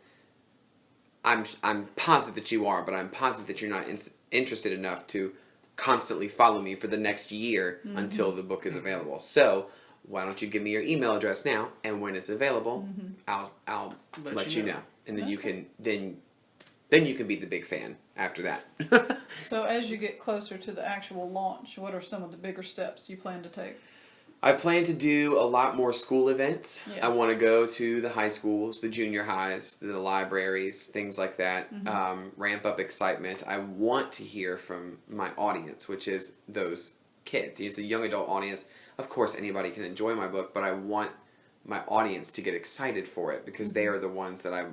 I'm positive that you are, but I'm positive that you're not interested enough to constantly follow me for the next year until the book is available. So why don't you give me your email address now, and when it's available, I'll let you know, and then you can Then you can be the big fan after that. So as you get closer to the actual launch, what are some of the bigger steps you plan to take? I plan to do a lot more school events. Yeah. I want to go to the high schools, the junior highs, the libraries, things like that. Ramp up excitement. I want to hear from my audience, which is those kids. It's a young adult audience. Of course, anybody can enjoy my book, but I want my audience to get excited for it, because they are the ones that I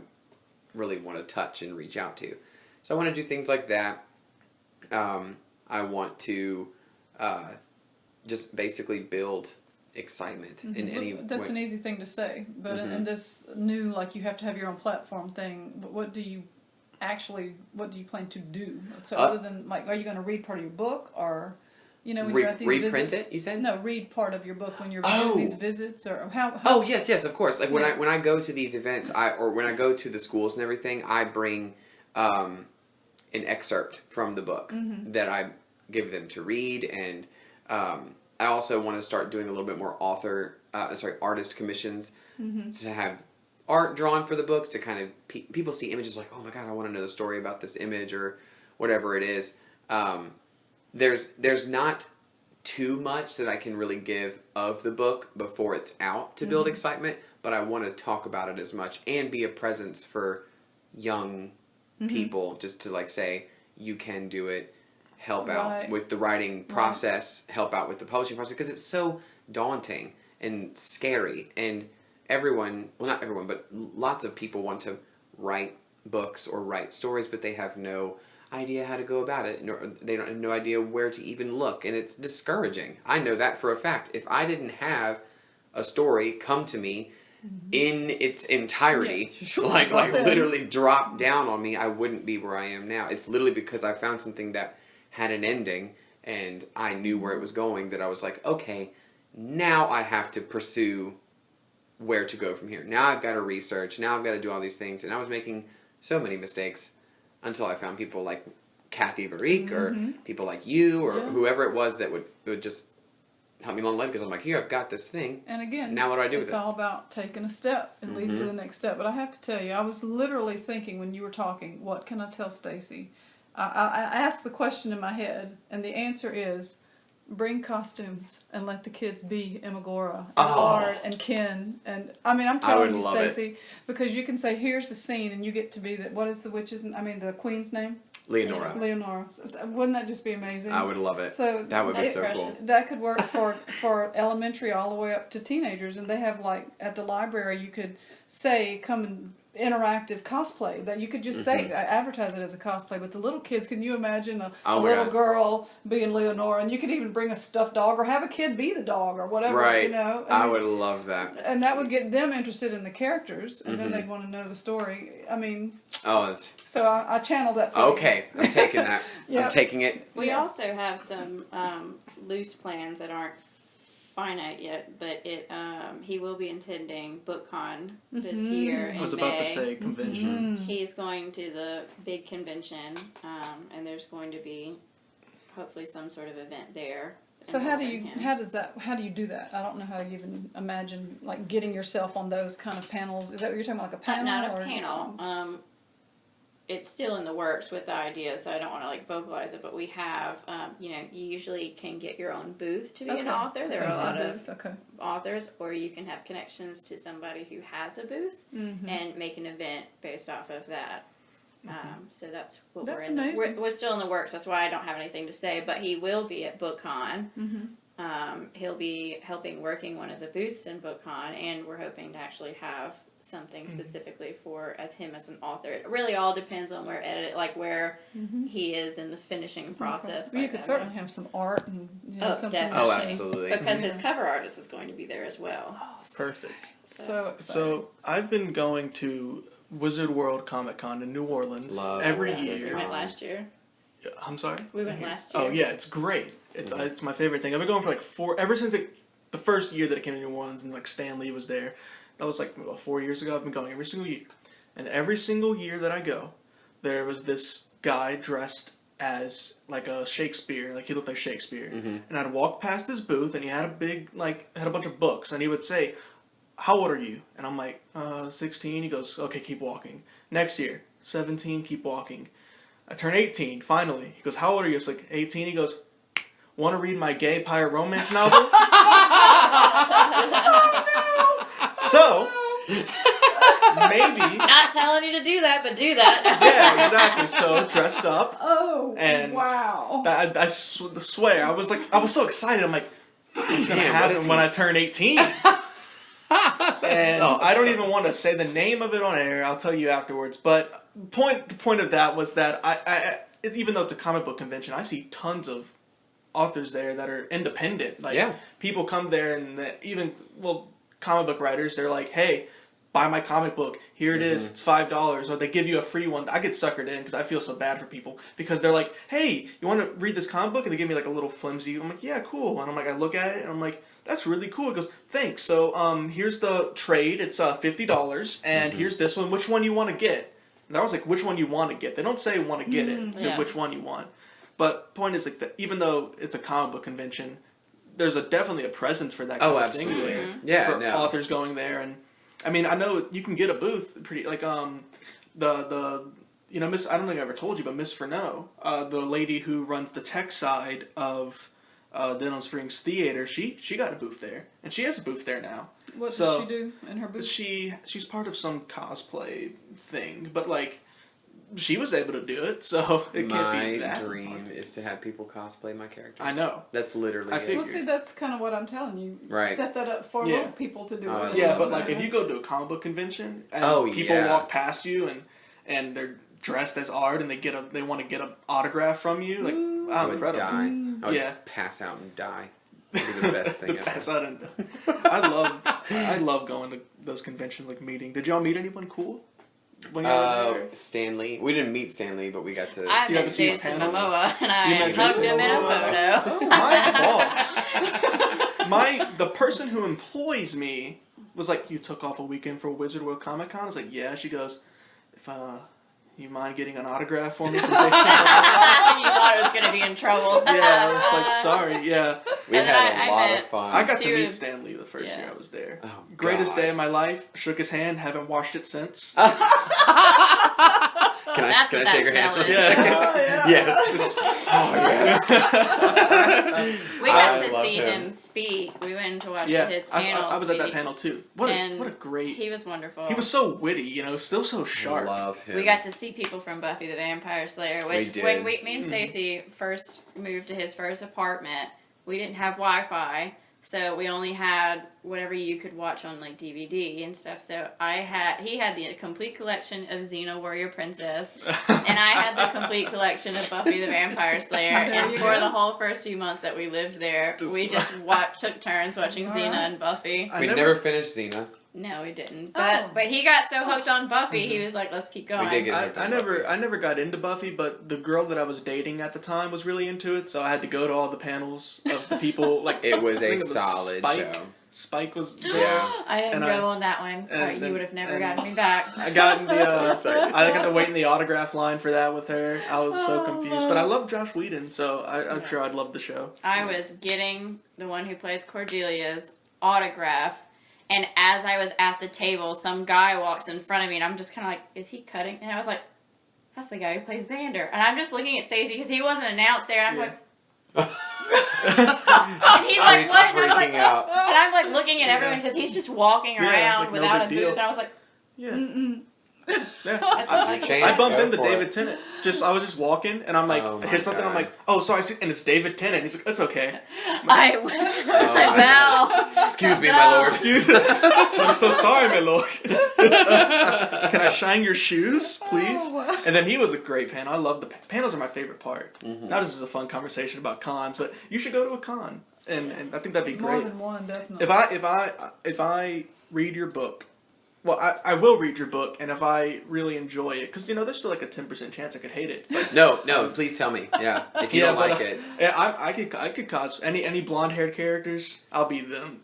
really want to touch and reach out to. So I want to do things like that. I want to just basically build excitement in any way. That's an easy thing to say, but in this new, like, you have to have your own platform thing, what do you plan to do? So other than, like, are you going to read part of your book, or, you know, when you're at these reprint visits? it, you said? No, read part of your book when you're doing these visits, or how? Oh, yes, of course. Like, when I go to these events, or when I go to the schools and everything, I bring an excerpt from the book that I give them to read, and I also want to start doing a little bit more artist commissions to have art drawn for the books, to kind of people see images like, oh my god, I want to know the story about this image or whatever it is. There's not too much that I can really give of the book before it's out to build excitement, but I want to talk about it as much and be a presence for young people, just to like say, you can do it, help out with the writing process, help out with the publishing process, because it's so daunting and scary, and not everyone, but lots of people want to write books or write stories, but they have no idea how to go about it. They don't have no idea where to even look, and it's discouraging. I know that for a fact. If I didn't have a story come to me in its entirety, like literally drop down on me, I wouldn't be where I am now. It's literally because I found something that had an ending, and I knew where it was going, that I was like, okay, now I have to pursue where to go from here. Now I've got to research. Now I've got to do all these things, and I was making so many mistakes until I found people like Kathy Varick or people like you or whoever it was that would just help me along the way, because I'm like, here, I've got this thing. And again, now what do I do with it? It's all about taking a step. It leads to the next step. But I have to tell you, I was literally thinking when you were talking, what can I tell Stacy? I asked the question in my head, and the answer is, bring costumes and let the kids be Imagora and Art and Ken. And I mean, I'm telling you, Stacy, because you can say, here's the scene, and you get to be what is the the queen's name? Leonora. Wouldn't that just be amazing? I would love it. So that would be so cool. That could work for elementary all the way up to teenagers, and they have, like, at the library, you could say, come and interactive cosplay that you could just say advertise it as a cosplay. But the little kids, can you imagine a Oh my little God. girl being Leonora, and you could even bring a stuffed dog or have a kid be the dog or whatever, Right. you know. I would love that. And that would get them interested in the characters, and then they'd want to know the story. I mean, so I channeled that for okay. you. I'm taking that. Yep. I'm taking it. We also have some loose plans that aren't finite yet, but he will be attending BookCon this year in May. I was about to say convention. He's going to the big convention, and there's going to be hopefully some sort of event there. So how do you do that? I don't know how you even imagine like getting yourself on those kind of panels. Is that what you're talking about, like a panel? Not a panel. It's still in the works with the idea, so I don't want to like vocalize it. But we have, you usually can get your own booth to be an author. There are a lot of authors, or you can have connections to somebody who has a booth and make an event based off of that. So that's what we're still in the works. That's why I don't have anything to say. But he will be at BookCon. He'll be working one of the booths in BookCon, and we're hoping to actually have something specifically as him as an author. It really all depends on where he is in the finishing process. Well, you could certainly have some art and something. Definitely. Oh, absolutely. Because his cover artist is going to be there as well. Oh, Perfect. So I've been going to Wizard World Comic Con in New Orleans every year. We went last year. I'm sorry? We went last year. Oh yeah, it's great. It's my favorite thing. I've been going for ever since the first year that it came to New Orleans, and like Stan Lee was there. That was like about 4 years ago. I've been going every single year. And every single year that I go, there was this guy dressed as like a Shakespeare, like he looked like Shakespeare. And I'd walk past his booth, and he had had a bunch of books, and he would say, "How old are you?" And I'm like, 16. He goes, "Okay, keep walking." Next year, 17, keep walking. I turn 18, finally. He goes, "How old are you?" It's like 18. He goes, "Want to read my gay pirate romance novel?" So, maybe... Not telling you to do that, but do that. Yeah, exactly. So, dress up. Oh, and wow. I swear, I was so excited. I'm like, what's going to happen when I turn 18? And awesome. I don't even want to say the name of it on air. I'll tell you afterwards. But the point of that was that I even though it's a comic book convention, I see tons of authors there that are independent. Like, people come there and comic book writers, they're like, "Hey, buy my comic book. Here it is. It's $5." Or they give you a free one. I get suckered in because I feel so bad for people. Because they're like, "Hey, you want to read this comic book?" And they give me like a little flimsy. I'm like, "Yeah, cool." And I'm like, I look at it and I'm like, "That's really cool." It goes, "Thanks. So here's the trade. It's $50. And here's this one. Which one you want to get?" And I was like, "Which one you want to get?" They don't say want to get it. They say which one you want. But point is like that even though it's a comic book convention, there's definitely a presence for that kind of thing there. Yeah, for authors going there. And I mean, I know you can get a booth pretty like Miss, I don't think I ever told you, but Miss Furneaux, the lady who runs the tech side of Denham Springs Theater, she got a booth there, and she has a booth there now. What does she do in her booth? She's part of some cosplay thing, but like she was able to do it, so it can't be that. My dream is to have people cosplay my characters. I know. That's literally it. Well, see, that's kind of what I'm telling you. Right. Set that up for little people to do it. Yeah, but like if you go to a comic book convention and people walk past you and they're dressed as art and they want to get an autograph from you, like I would die. I would pass out and die. It'd be the best thing ever. Pass out and die. I love going to those conventions, like meeting. Did y'all meet anyone cool? When you were there? Stan Lee. We didn't meet Stan Lee, but we got to. I met Jason Momoa, and I hugged him in a photo. My boss, the person who employs me, was like, "You took off a weekend for Wizard World Comic Con?" I was like, "Yeah." She goes, "If you mind getting an autograph for me?" From You thought I was going to be in trouble. Yeah, I was like, "Sorry." Yeah. We had a lot of fun. I got to meet Stan Lee the first year I was there. Oh, greatest day of my life. Shook his hand. Haven't washed it since. Can I shake your hand? Yeah. Yes. Oh, yes. We got to see him speak. We went to watch his panel. I was at that panel too. What a great. He was wonderful. He was so witty, still so sharp. Love him. We got to see people from Buffy the Vampire Slayer, which when me and Stacey first moved to his first apartment, we didn't have Wi-Fi. So we only had whatever you could watch on like DVD and stuff. So he had the complete collection of Xena Warrior Princess, and I had the complete collection of Buffy the Vampire Slayer. And for the whole first few months that we lived there, we just took turns watching Xena and Buffy. We never finished Xena. No, we didn't. But he got so hooked on Buffy, he was like, "Let's keep going." We did get hooked on Buffy. I never got into Buffy, but the girl that I was dating at the time was really into it, so I had to go to all the panels of the people. Like it was a solid show. Spike was there. Yeah. I didn't go on that one. You would have never gotten me back. I got in the I got to wait in the autograph line for that with her. I was so confused, but I love Joss Whedon, so I'm sure I'd love the show. I was getting the one who plays Cordelia's autograph. And as I was at the table, some guy walks in front of me, and I'm just kind of like, is he cutting? And I was like, that's the guy who plays Xander. And I'm just looking at Stacey because he wasn't announced there, and I'm like... and he's like, what? And I'm like looking at everyone because he's just walking around like without a booth. And I was like, Yeah. I bumped into David Tennant. I was just walking, and I'm like, I hit something. God. I'm like, oh, sorry, and it's David Tennant. He's like, it's okay. Excuse me, my lord. I'm so sorry, my lord. Can I shine your shoes, please? And then he was a great panel. I love the panels are my favorite part. Mm-hmm. Now this is a fun conversation about cons, but you should go to a con, and I think that'd be great. More than one, definitely. If I read your book. Well, I will read your book, and if I really enjoy it, because, there's still like a 10% chance I could hate it. But, no, please tell me. Yeah, if you don't like it. I could cause any blonde-haired characters, I'll be them.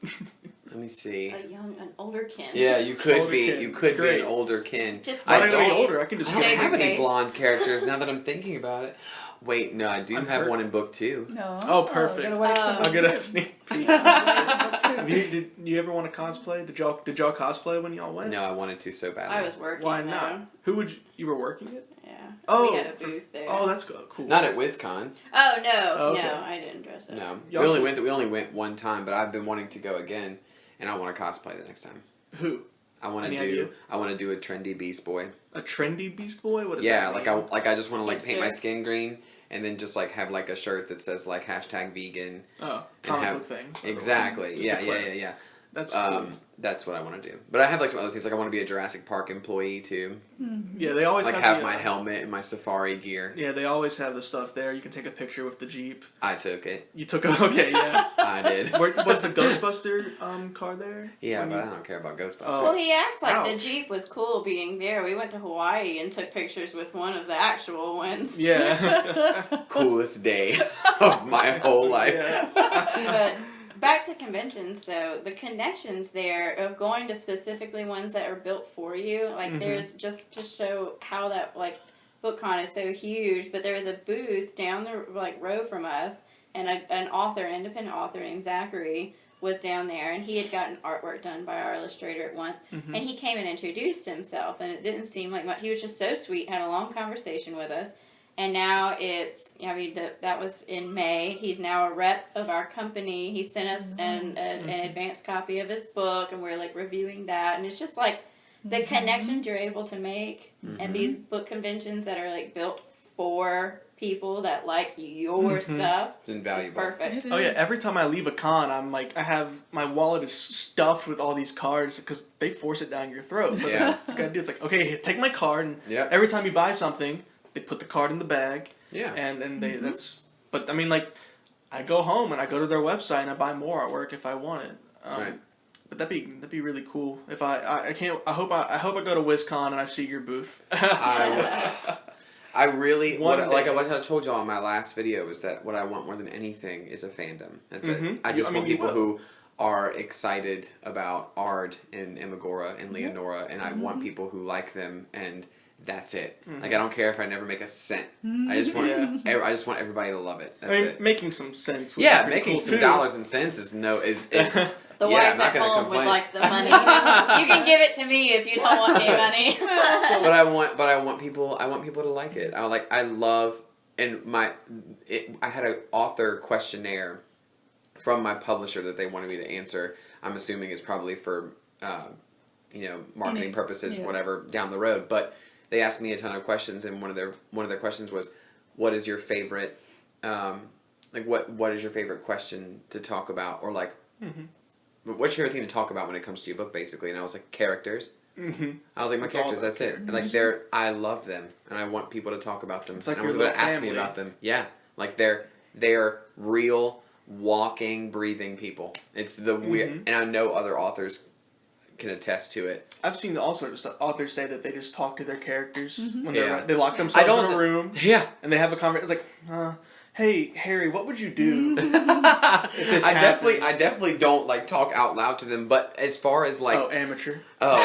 Let me see. An older kin. Yeah, you could be. You could be an older kin. I don't older. I don't have any blonde characters now that I'm thinking about it. Wait, no, I do have one in book 2. No. Oh, perfect. I'll get a sneak peek. Did you ever want to cosplay? Did y'all cosplay when y'all went? No, I wanted to so badly. I was working. Why not? Who would you were working at? Yeah. Oh, we had a booth there. Oh, that's cool. Not at WizCon. Oh no, okay. No, I didn't dress up. No, we only went one time, but I've been wanting to go again, and I want to cosplay the next time. Who? I want to do a trendy Beast Boy. A trendy Beast Boy? What is that? Yeah, I just want to paint my skin green. And then just have a shirt that says #vegan. Oh, comic book thing. Exactly. Yeah. That's cool. That's what I want to do. But I have some other things. I want to be a Jurassic Park employee too. Yeah, they always have my helmet and my safari gear. Yeah, they always have the stuff there. You can take a picture with the Jeep. I took it. You took it? Okay, yeah. I did. Was the Ghostbuster car there? Yeah, but I don't care about Ghostbusters. Well, he acts like the Jeep was cool being there. We went to Hawaii and took pictures with one of the actual ones. Yeah. Coolest day of my whole life. Yeah. But back to conventions, though, the connections there of going to specifically ones that are built for you, there's just to show how that, BookCon is so huge, but there was a booth down the, row from us, and an independent author named Zachary was down there, and he had gotten artwork done by our illustrator at once, and he came and introduced himself, and it didn't seem like much. He was just so sweet, had a long conversation with us. And now that was in May. He's now a rep of our company. He sent us an advanced copy of his book, and we're reviewing that. And it's just the connections you're able to make at these book conventions that are built for people that like your stuff. It's invaluable. It's perfect. Oh yeah, every time I leave a con, I'm I have my wallet is stuffed with all these cards because they force it down your throat. But yeah, what you gotta do. It's okay, take my card, and every time you buy something, they put the card in the bag. Yeah. And they but I mean I go home and I go to their website and I buy more artwork if I want it. Right. But that'd be really cool. If I hope I go to WizCon and I see your booth. I really what I told y'all in my last video is that what I want more than anything is a fandom. That's it. I just want people who are excited about Ard and Imagora and Leonora, and I want people who like them, and that's it. I don't care if I never make a cent. I just want everybody to love it. That's it. Making some sense. Making some dollars and cents is the wife at home would like the money. You can give it to me if you don't want any money. But I want people to like it. I love, and I had an author questionnaire from my publisher that they wanted me to answer. I'm assuming it's probably for marketing purposes, whatever, down the road. But they asked me a ton of questions, and one of their questions was, what is your favorite what is your favorite question to talk about, or But what's your favorite thing to talk about when it comes to your book, basically? And I was like, characters. I was like, my characters, that's it. Like, I love them, and I want people to talk about them. It's like and I want people to ask me about them. Yeah. Like, they're real, walking, breathing people. It's the weird, and I know other authors can attest to it. I've seen all sorts of authors say that they just talk to their characters when they lock themselves in a room. Yeah. And they have a conversation. It's like, hey, Harry, what would you do if this happened? I definitely don't, like, talk out loud to them, but as far as, like... Oh, amateur. Oh.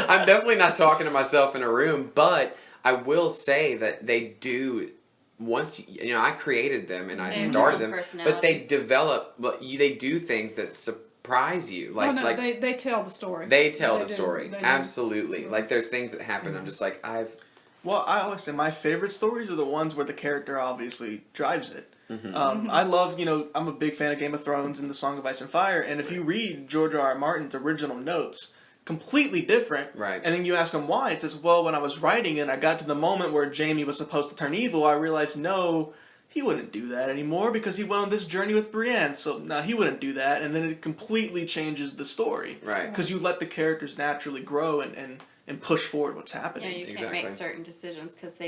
I'm definitely not talking to myself in a room, but I will say that they do... Once, I created them and I started them, but they develop, they do things that surprise you. Like, they tell the story. They tell the story. Absolutely. Like, there's things that happen, I'm just like, Well, I always say my favorite stories are the ones where the character obviously drives it. I love, I'm a big fan of Game of Thrones and the Song of Ice and Fire, and if you read George R.R. Martin's original notes, completely different. Right. And then you ask him why. It says, well, when I was writing and I got to the moment where Jaime was supposed to turn evil, I realized, no, he wouldn't do that anymore because he went on this journey with Brienne. So, no, he wouldn't do that. And then it completely changes the story. Right. Because you let the characters naturally grow and push forward what's happening. Yeah, you can't make certain decisions because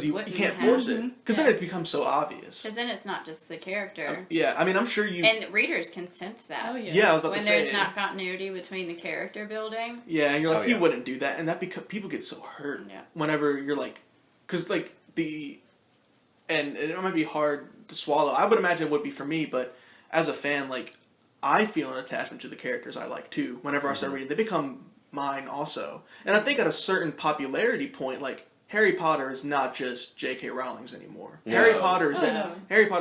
you can't force it. Because then it becomes so obvious. Because then it's not just the character. I'm sure you... And readers can sense that. Oh, yeah. Yeah, I was about when to say, there's not continuity between the character building. Yeah, and you're like, he wouldn't do that. And that people get so hurt whenever you're like... Because, like, and it might be hard to swallow. I would imagine it would be for me, but as a fan, like, I feel an attachment to the characters I like, too. Whenever I start reading, they become mine also. And I think at a certain popularity point, like, Harry Potter is not just J.K. Rowling's anymore. No. Harry Potter's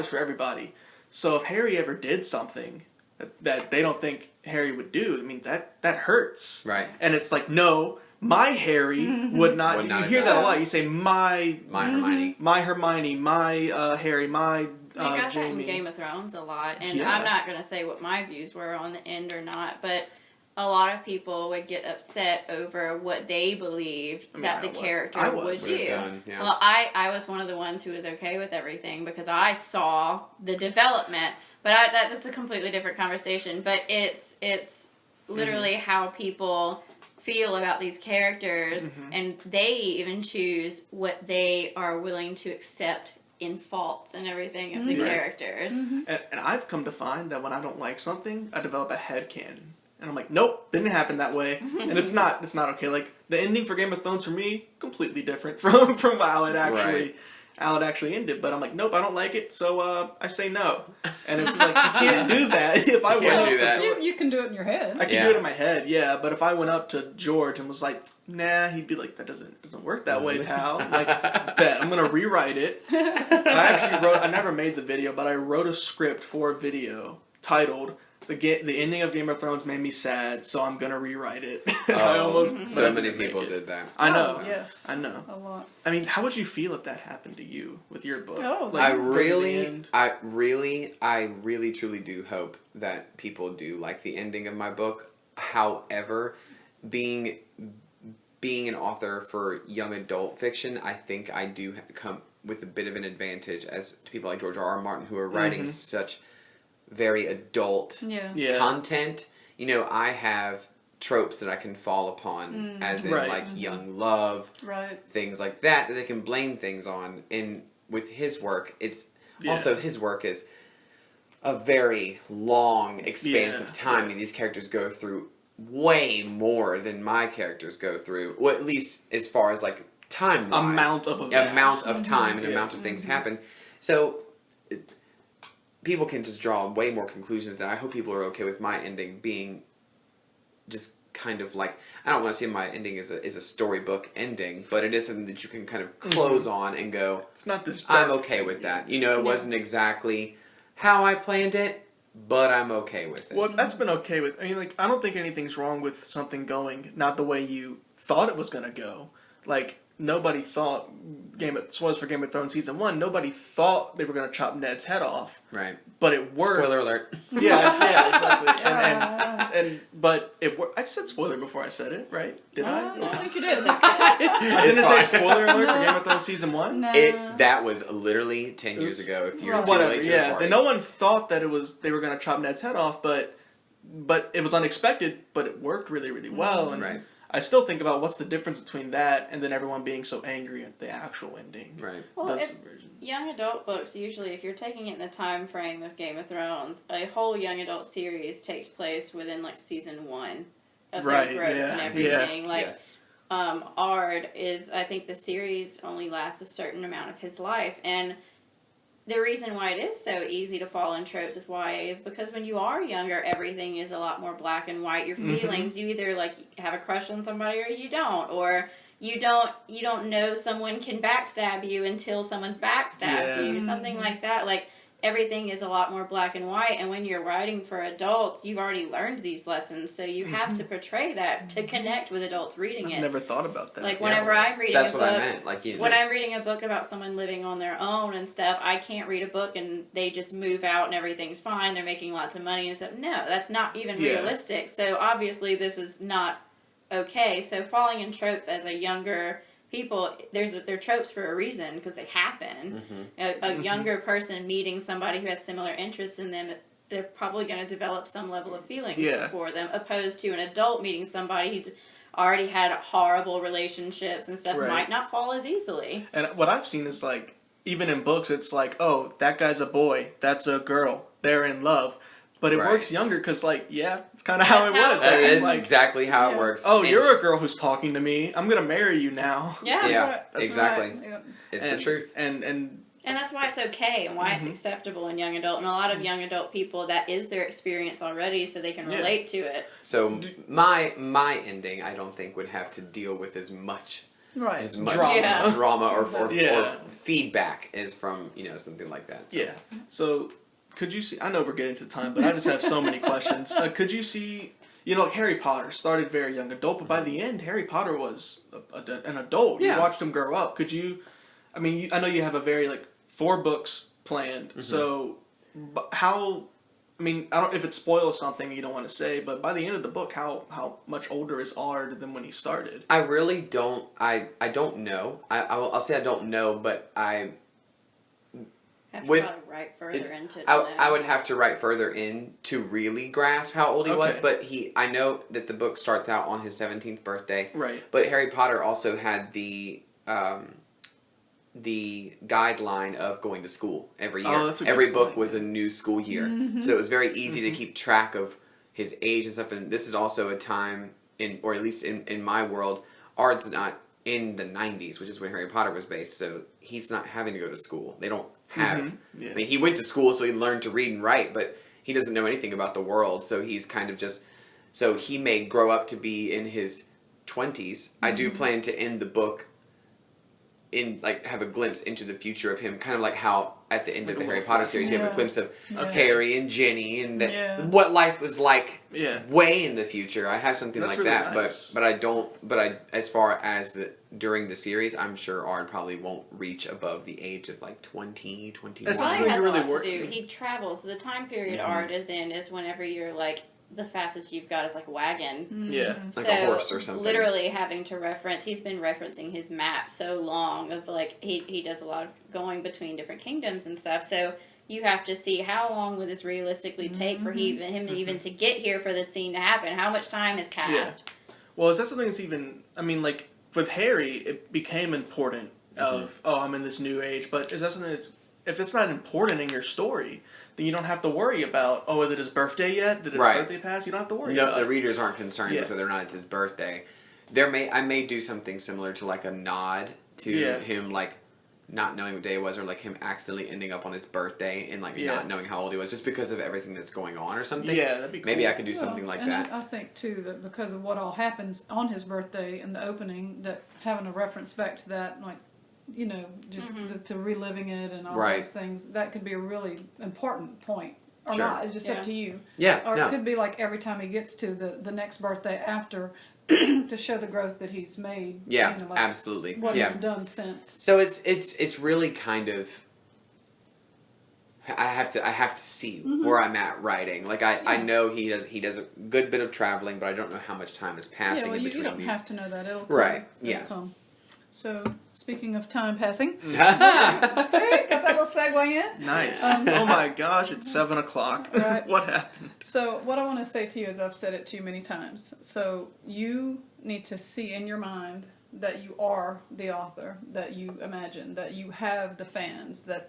for everybody. So if Harry ever did something that they don't think Harry would do, I mean, that hurts. Right. And it's like, no, my Harry would not. You hear that a lot. You say, my Hermione. My Hermione, my Harry, my They got that in Jaime. Game of Thrones a lot. And I'm not going to say what my views were on the end or not, but... A lot of people would get upset over what they believed that the character would do. Yeah. Well, I was one of the ones who was okay with everything because I saw the development. But that's a completely different conversation. But it's literally how people feel about these characters, and they even choose what they are willing to accept in faults and everything of the characters. And I've come to find that when I don't like something, I develop a headcanon. And I'm like, nope, didn't happen that way. And it's not okay. Like, the ending for Game of Thrones for me, completely different from how it actually ended. But I'm like, nope, I don't like it, so I say no. And it's like, you can't do that. If I went up to George, you can do it in your head. I can do it in my head, yeah. But if I went up to George and was like, nah, he'd be like, that doesn't work that way, pal. Like, bet, I'm gonna rewrite it. I never made the video, but I wrote a script for a video titled The ending of Game of Thrones made me sad, so I'm gonna rewrite it. So many people did that. I know. Yes. I know. A lot. I mean, how would you feel if that happened to you with your book? Oh, I really truly do hope that people do like the ending of my book. However, being an author for young adult fiction, I think I do come with a bit of an advantage as to people like George R.R. Martin who are writing such very adult content. I have tropes that I can fall upon, as in like young love, things like that they can blame things on. And with his work, it's also his work is a very long, expansive time. I mean, these characters go through way more than my characters go through. Well, at least as far as like time-wise. Amount of time and amount of things happen. So people can just draw way more conclusions, and I hope people are okay with my ending being just kind of like, I don't want to say my ending is a storybook ending, but it is something that you can kind of close on and go, it's not this I'm okay with that. It wasn't exactly how I planned it, but I'm okay with it. Well, that's been okay with, I mean, like, I don't think anything's wrong with something going not the way you thought it was going to go. like nobody thought spoilers for Game of Thrones season 1. Nobody thought they were going to chop Ned's head off. Right. But it worked. Spoiler alert. Yeah, exactly. But it worked. I said spoiler before I said it, right? Did I? I think you did. I didn't say spoiler alert for Game of Thrones season 1. No. That was literally 10 years ago. If you're too Whatever. late to the Yeah, party. and no one thought that they were going to chop Ned's head off, but it was unexpected. But it worked really, really well. And right. I still think about what's the difference between that and then everyone being so angry at the actual ending. Right. Well, it's young adult books. Usually, if you're taking it in the time frame of Game of Thrones, a whole young adult series takes place within like season 1 of their growth and everything. Yeah. Like, Ard is. I think the series only lasts a certain amount of his life, and the reason why it is so easy to fall in tropes with YA is because when you are younger, everything is a lot more black and white. Your feelings, you either like have a crush on somebody or you don't, or you don't know someone can backstab you until someone's backstabbed you, something like that. Like everything is a lot more black and white, and when you're writing for adults, you've already learned these lessons, so you have to portray that to connect with adults reading it. I've never thought about that. Like whenever I'm reading that's a book, what I meant. Like when I'm reading a book about someone living on their own and stuff, I can't read a book and they just move out and everything's fine. They're making lots of money and stuff. No, that's not even realistic. So obviously this is not okay. So falling in tropes as a younger people, they're tropes for a reason because they happen. A younger person meeting somebody who has similar interests in them, they're probably going to develop some level of feelings for them, opposed to an adult meeting somebody who's already had horrible relationships and stuff, might not fall as easily. And what I've seen is like, even in books, it's like, oh, that guy's a boy, that's a girl, they're in love. But it works younger because, like, it's kind of how it was. It is like, exactly how it works. Oh, you're a girl who's talking to me. I'm going to marry you now. Yeah, exactly. Right. It's the truth. And that's why it's okay and why it's acceptable in young adult. And a lot of young adult people, that is their experience already, so they can relate to it. So my ending, I don't think, would have to deal with as much drama or feedback as from, something like that. So. Yeah. So could you see, I know we're getting to time, but I just have so many questions. Could you see, like Harry Potter started very young adult, but by the end, Harry Potter was an adult. You watched him grow up. Could you, I know you have a very, 4 books planned, so how, I don't know if it spoils something you don't want to say, but by the end of the book, how much older is Ard than when he started? I really don't, I don't know. I'll say I don't know, but I probably write further into it. I would have to write further in to really grasp how old he was, but I know that the book starts out on his 17th birthday. Right. But Harry Potter also had the guideline of going to school every year. Oh, that's a good every book point. was a new school year. So it was very easy to keep track of his age and stuff. And this is also a time, or at least in my world, Ard's not in the 90s, which is when Harry Potter was based, so he's not having to go to school. They don't have... I mean, he went to school, so he learned to read and write, but he doesn't know anything about the world, so he's kind of just... So he may grow up to be in his 20s. I do plan to end the book in, have a glimpse into the future of him, kind of like how at the end of the Harry Potter series you have a glimpse of Harry and Ginny and what life was like way in the future. I have something like really that, nice. but as far as during the series, I'm sure Ard probably won't reach above the age of 20, 21. That's has a really lot to do. He travels. The time period Ard is in is whenever you're the fastest you've got is a wagon. Yeah. Like a horse or something. Literally having to he's been referencing his map so long of he does a lot of going between different kingdoms and stuff. So you have to see how long would this realistically take for him even to get here for this scene to happen. How much time has passed? Yeah. Well, is that something that's even, with Harry, it became important of, I'm in this new age, but is that something that's, if it's not important in your story, then you don't have to worry about, is it his birthday yet? Did his birthday pass? You don't have to worry about it. No, the readers aren't concerned with whether or not it's his birthday. I may do something similar to a nod to him not knowing what day it was, or him accidentally ending up on his birthday and not knowing how old he was, just because of everything that's going on or something. Yeah, that'd be cool. Maybe I could do something like that. I think too that because of what all happens on his birthday in the opening, that having a reference back to that, to reliving it and all those things, that could be a really important point. Or not, it's just up to you. Yeah. Or it could be every time he gets to the next birthday after, to show the growth that he's made. Yeah, you know, like absolutely. What yeah. he's done since. So it's really kind of. I have to see where I'm at writing. Like I know he does a good bit of traveling, but I don't know how much time is passing in between you don't these. have to know that. It'll come. Right. It'll come. So, speaking of time passing, see, Mm-hmm. got that little segue in. Nice. Oh my gosh, it's 7:00. Right. What happened? So, what I want to say to you is, I've said it to you many times. So, you need to see in your mind that you are the author that you imagine, that you have the fans, that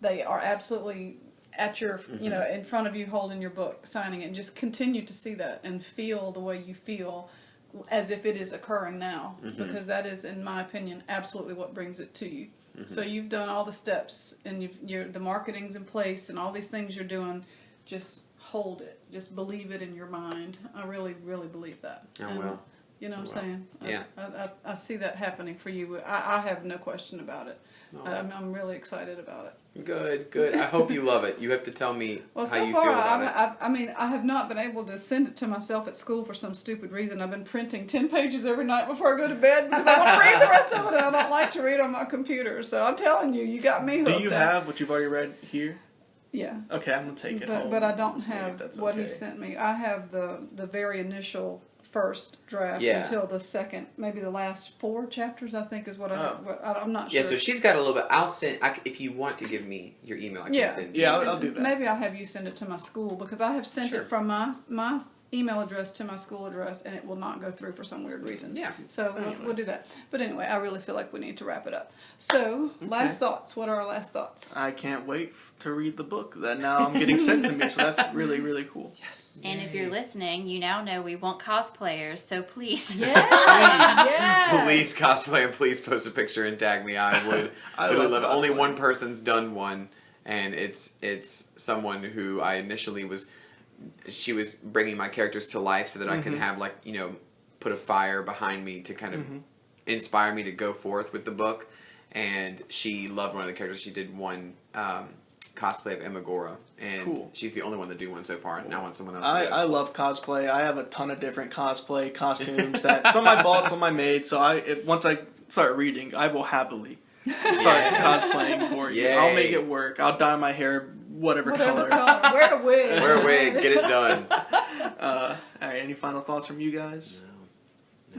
they are absolutely at your, you know, in front of you holding your book, signing it, and just continue to see that and feel the way you feel as if it is occurring now, because that is, in my opinion, absolutely what brings it to you. So you've done all the steps, and the marketing's in place, and all these things you're doing. Just hold it. Just believe it in your mind. I really, really believe that. I will. You know what I'm saying? Yeah. I see that happening for you. I have no question about it. Oh. I'm really excited about it. Good. I hope you love it. You have to tell me Well, how so you far, feel about it. I mean, I have not been able to send it to myself at school for some stupid reason. I've been printing 10 pages every night before I go to bed because I want to read the rest of it, and I don't like to read on my computer. So I'm telling you, you got me hooked. Do you have what you've already read here? Yeah. Okay, I'm gonna take it home. But I don't have that's what he okay. sent me. I have the very initial first draft until the second, maybe the last 4 chapters, I think is what I'm not sure. Yeah, so she's got a little bit. I'll send, if you want to give me your email, I can send you. Yeah, I'll do that. Maybe I'll have you send it to my school, because I have sent it from my email address to my school address, and it will not go through for some weird reason. Yeah. So we'll do that. But anyway, I really feel like we need to wrap it up. So, last thoughts. What are our last thoughts? I can't wait to read the book that now I'm getting sent to me, so that's really, really cool. Yes. And if you're listening, you now know we want cosplayers, so please. Yeah. Please cosplay and please post a picture and tag me. I would really love it. Only one person's done one, and it's someone who I initially she was bringing my characters to life so that I could have, like, you know, put a fire behind me to kind of inspire me to go forth with the book. And she loved one of the characters. She did one cosplay of Imagora, and she's the only one to do one so far. And I want someone else to do it. I love cosplay. I have a ton of different cosplay costumes that some I bought, some I made. So once I start reading, I will happily start cosplaying for you. Yay. I'll make it work. I'll dye my hair whatever color. Wear a wig. Wear a wig. Get it done. All right. Any final thoughts from you guys?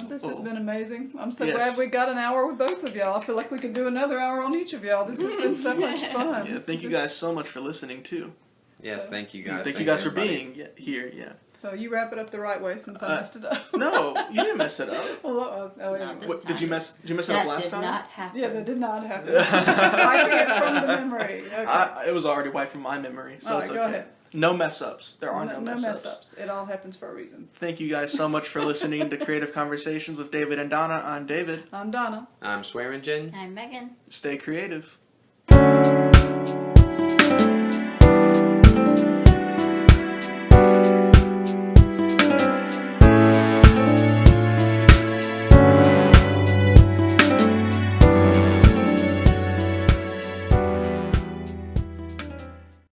This has been amazing. I'm so glad we got an hour with both of y'all. I feel like we could do another hour on each of y'all. This has been so much fun. Yeah, thank you guys so much for listening too. Yes, thank you guys. Thank you guys for being here. Yeah. So you wrap it up the right way, since I messed it up. No, you didn't mess it up. Did you mess it up last time? That did not happen. Yeah, that did not happen. Wiping it from the memory. Okay. It was already wiped from my memory, so it's okay. Go ahead. No mess ups. There are no mess ups. It all happens for a reason. Thank you guys so much for listening to Creative Conversations with David and Donna. I'm David. I'm Donna. I'm Swearingen. I'm Megan. Stay creative.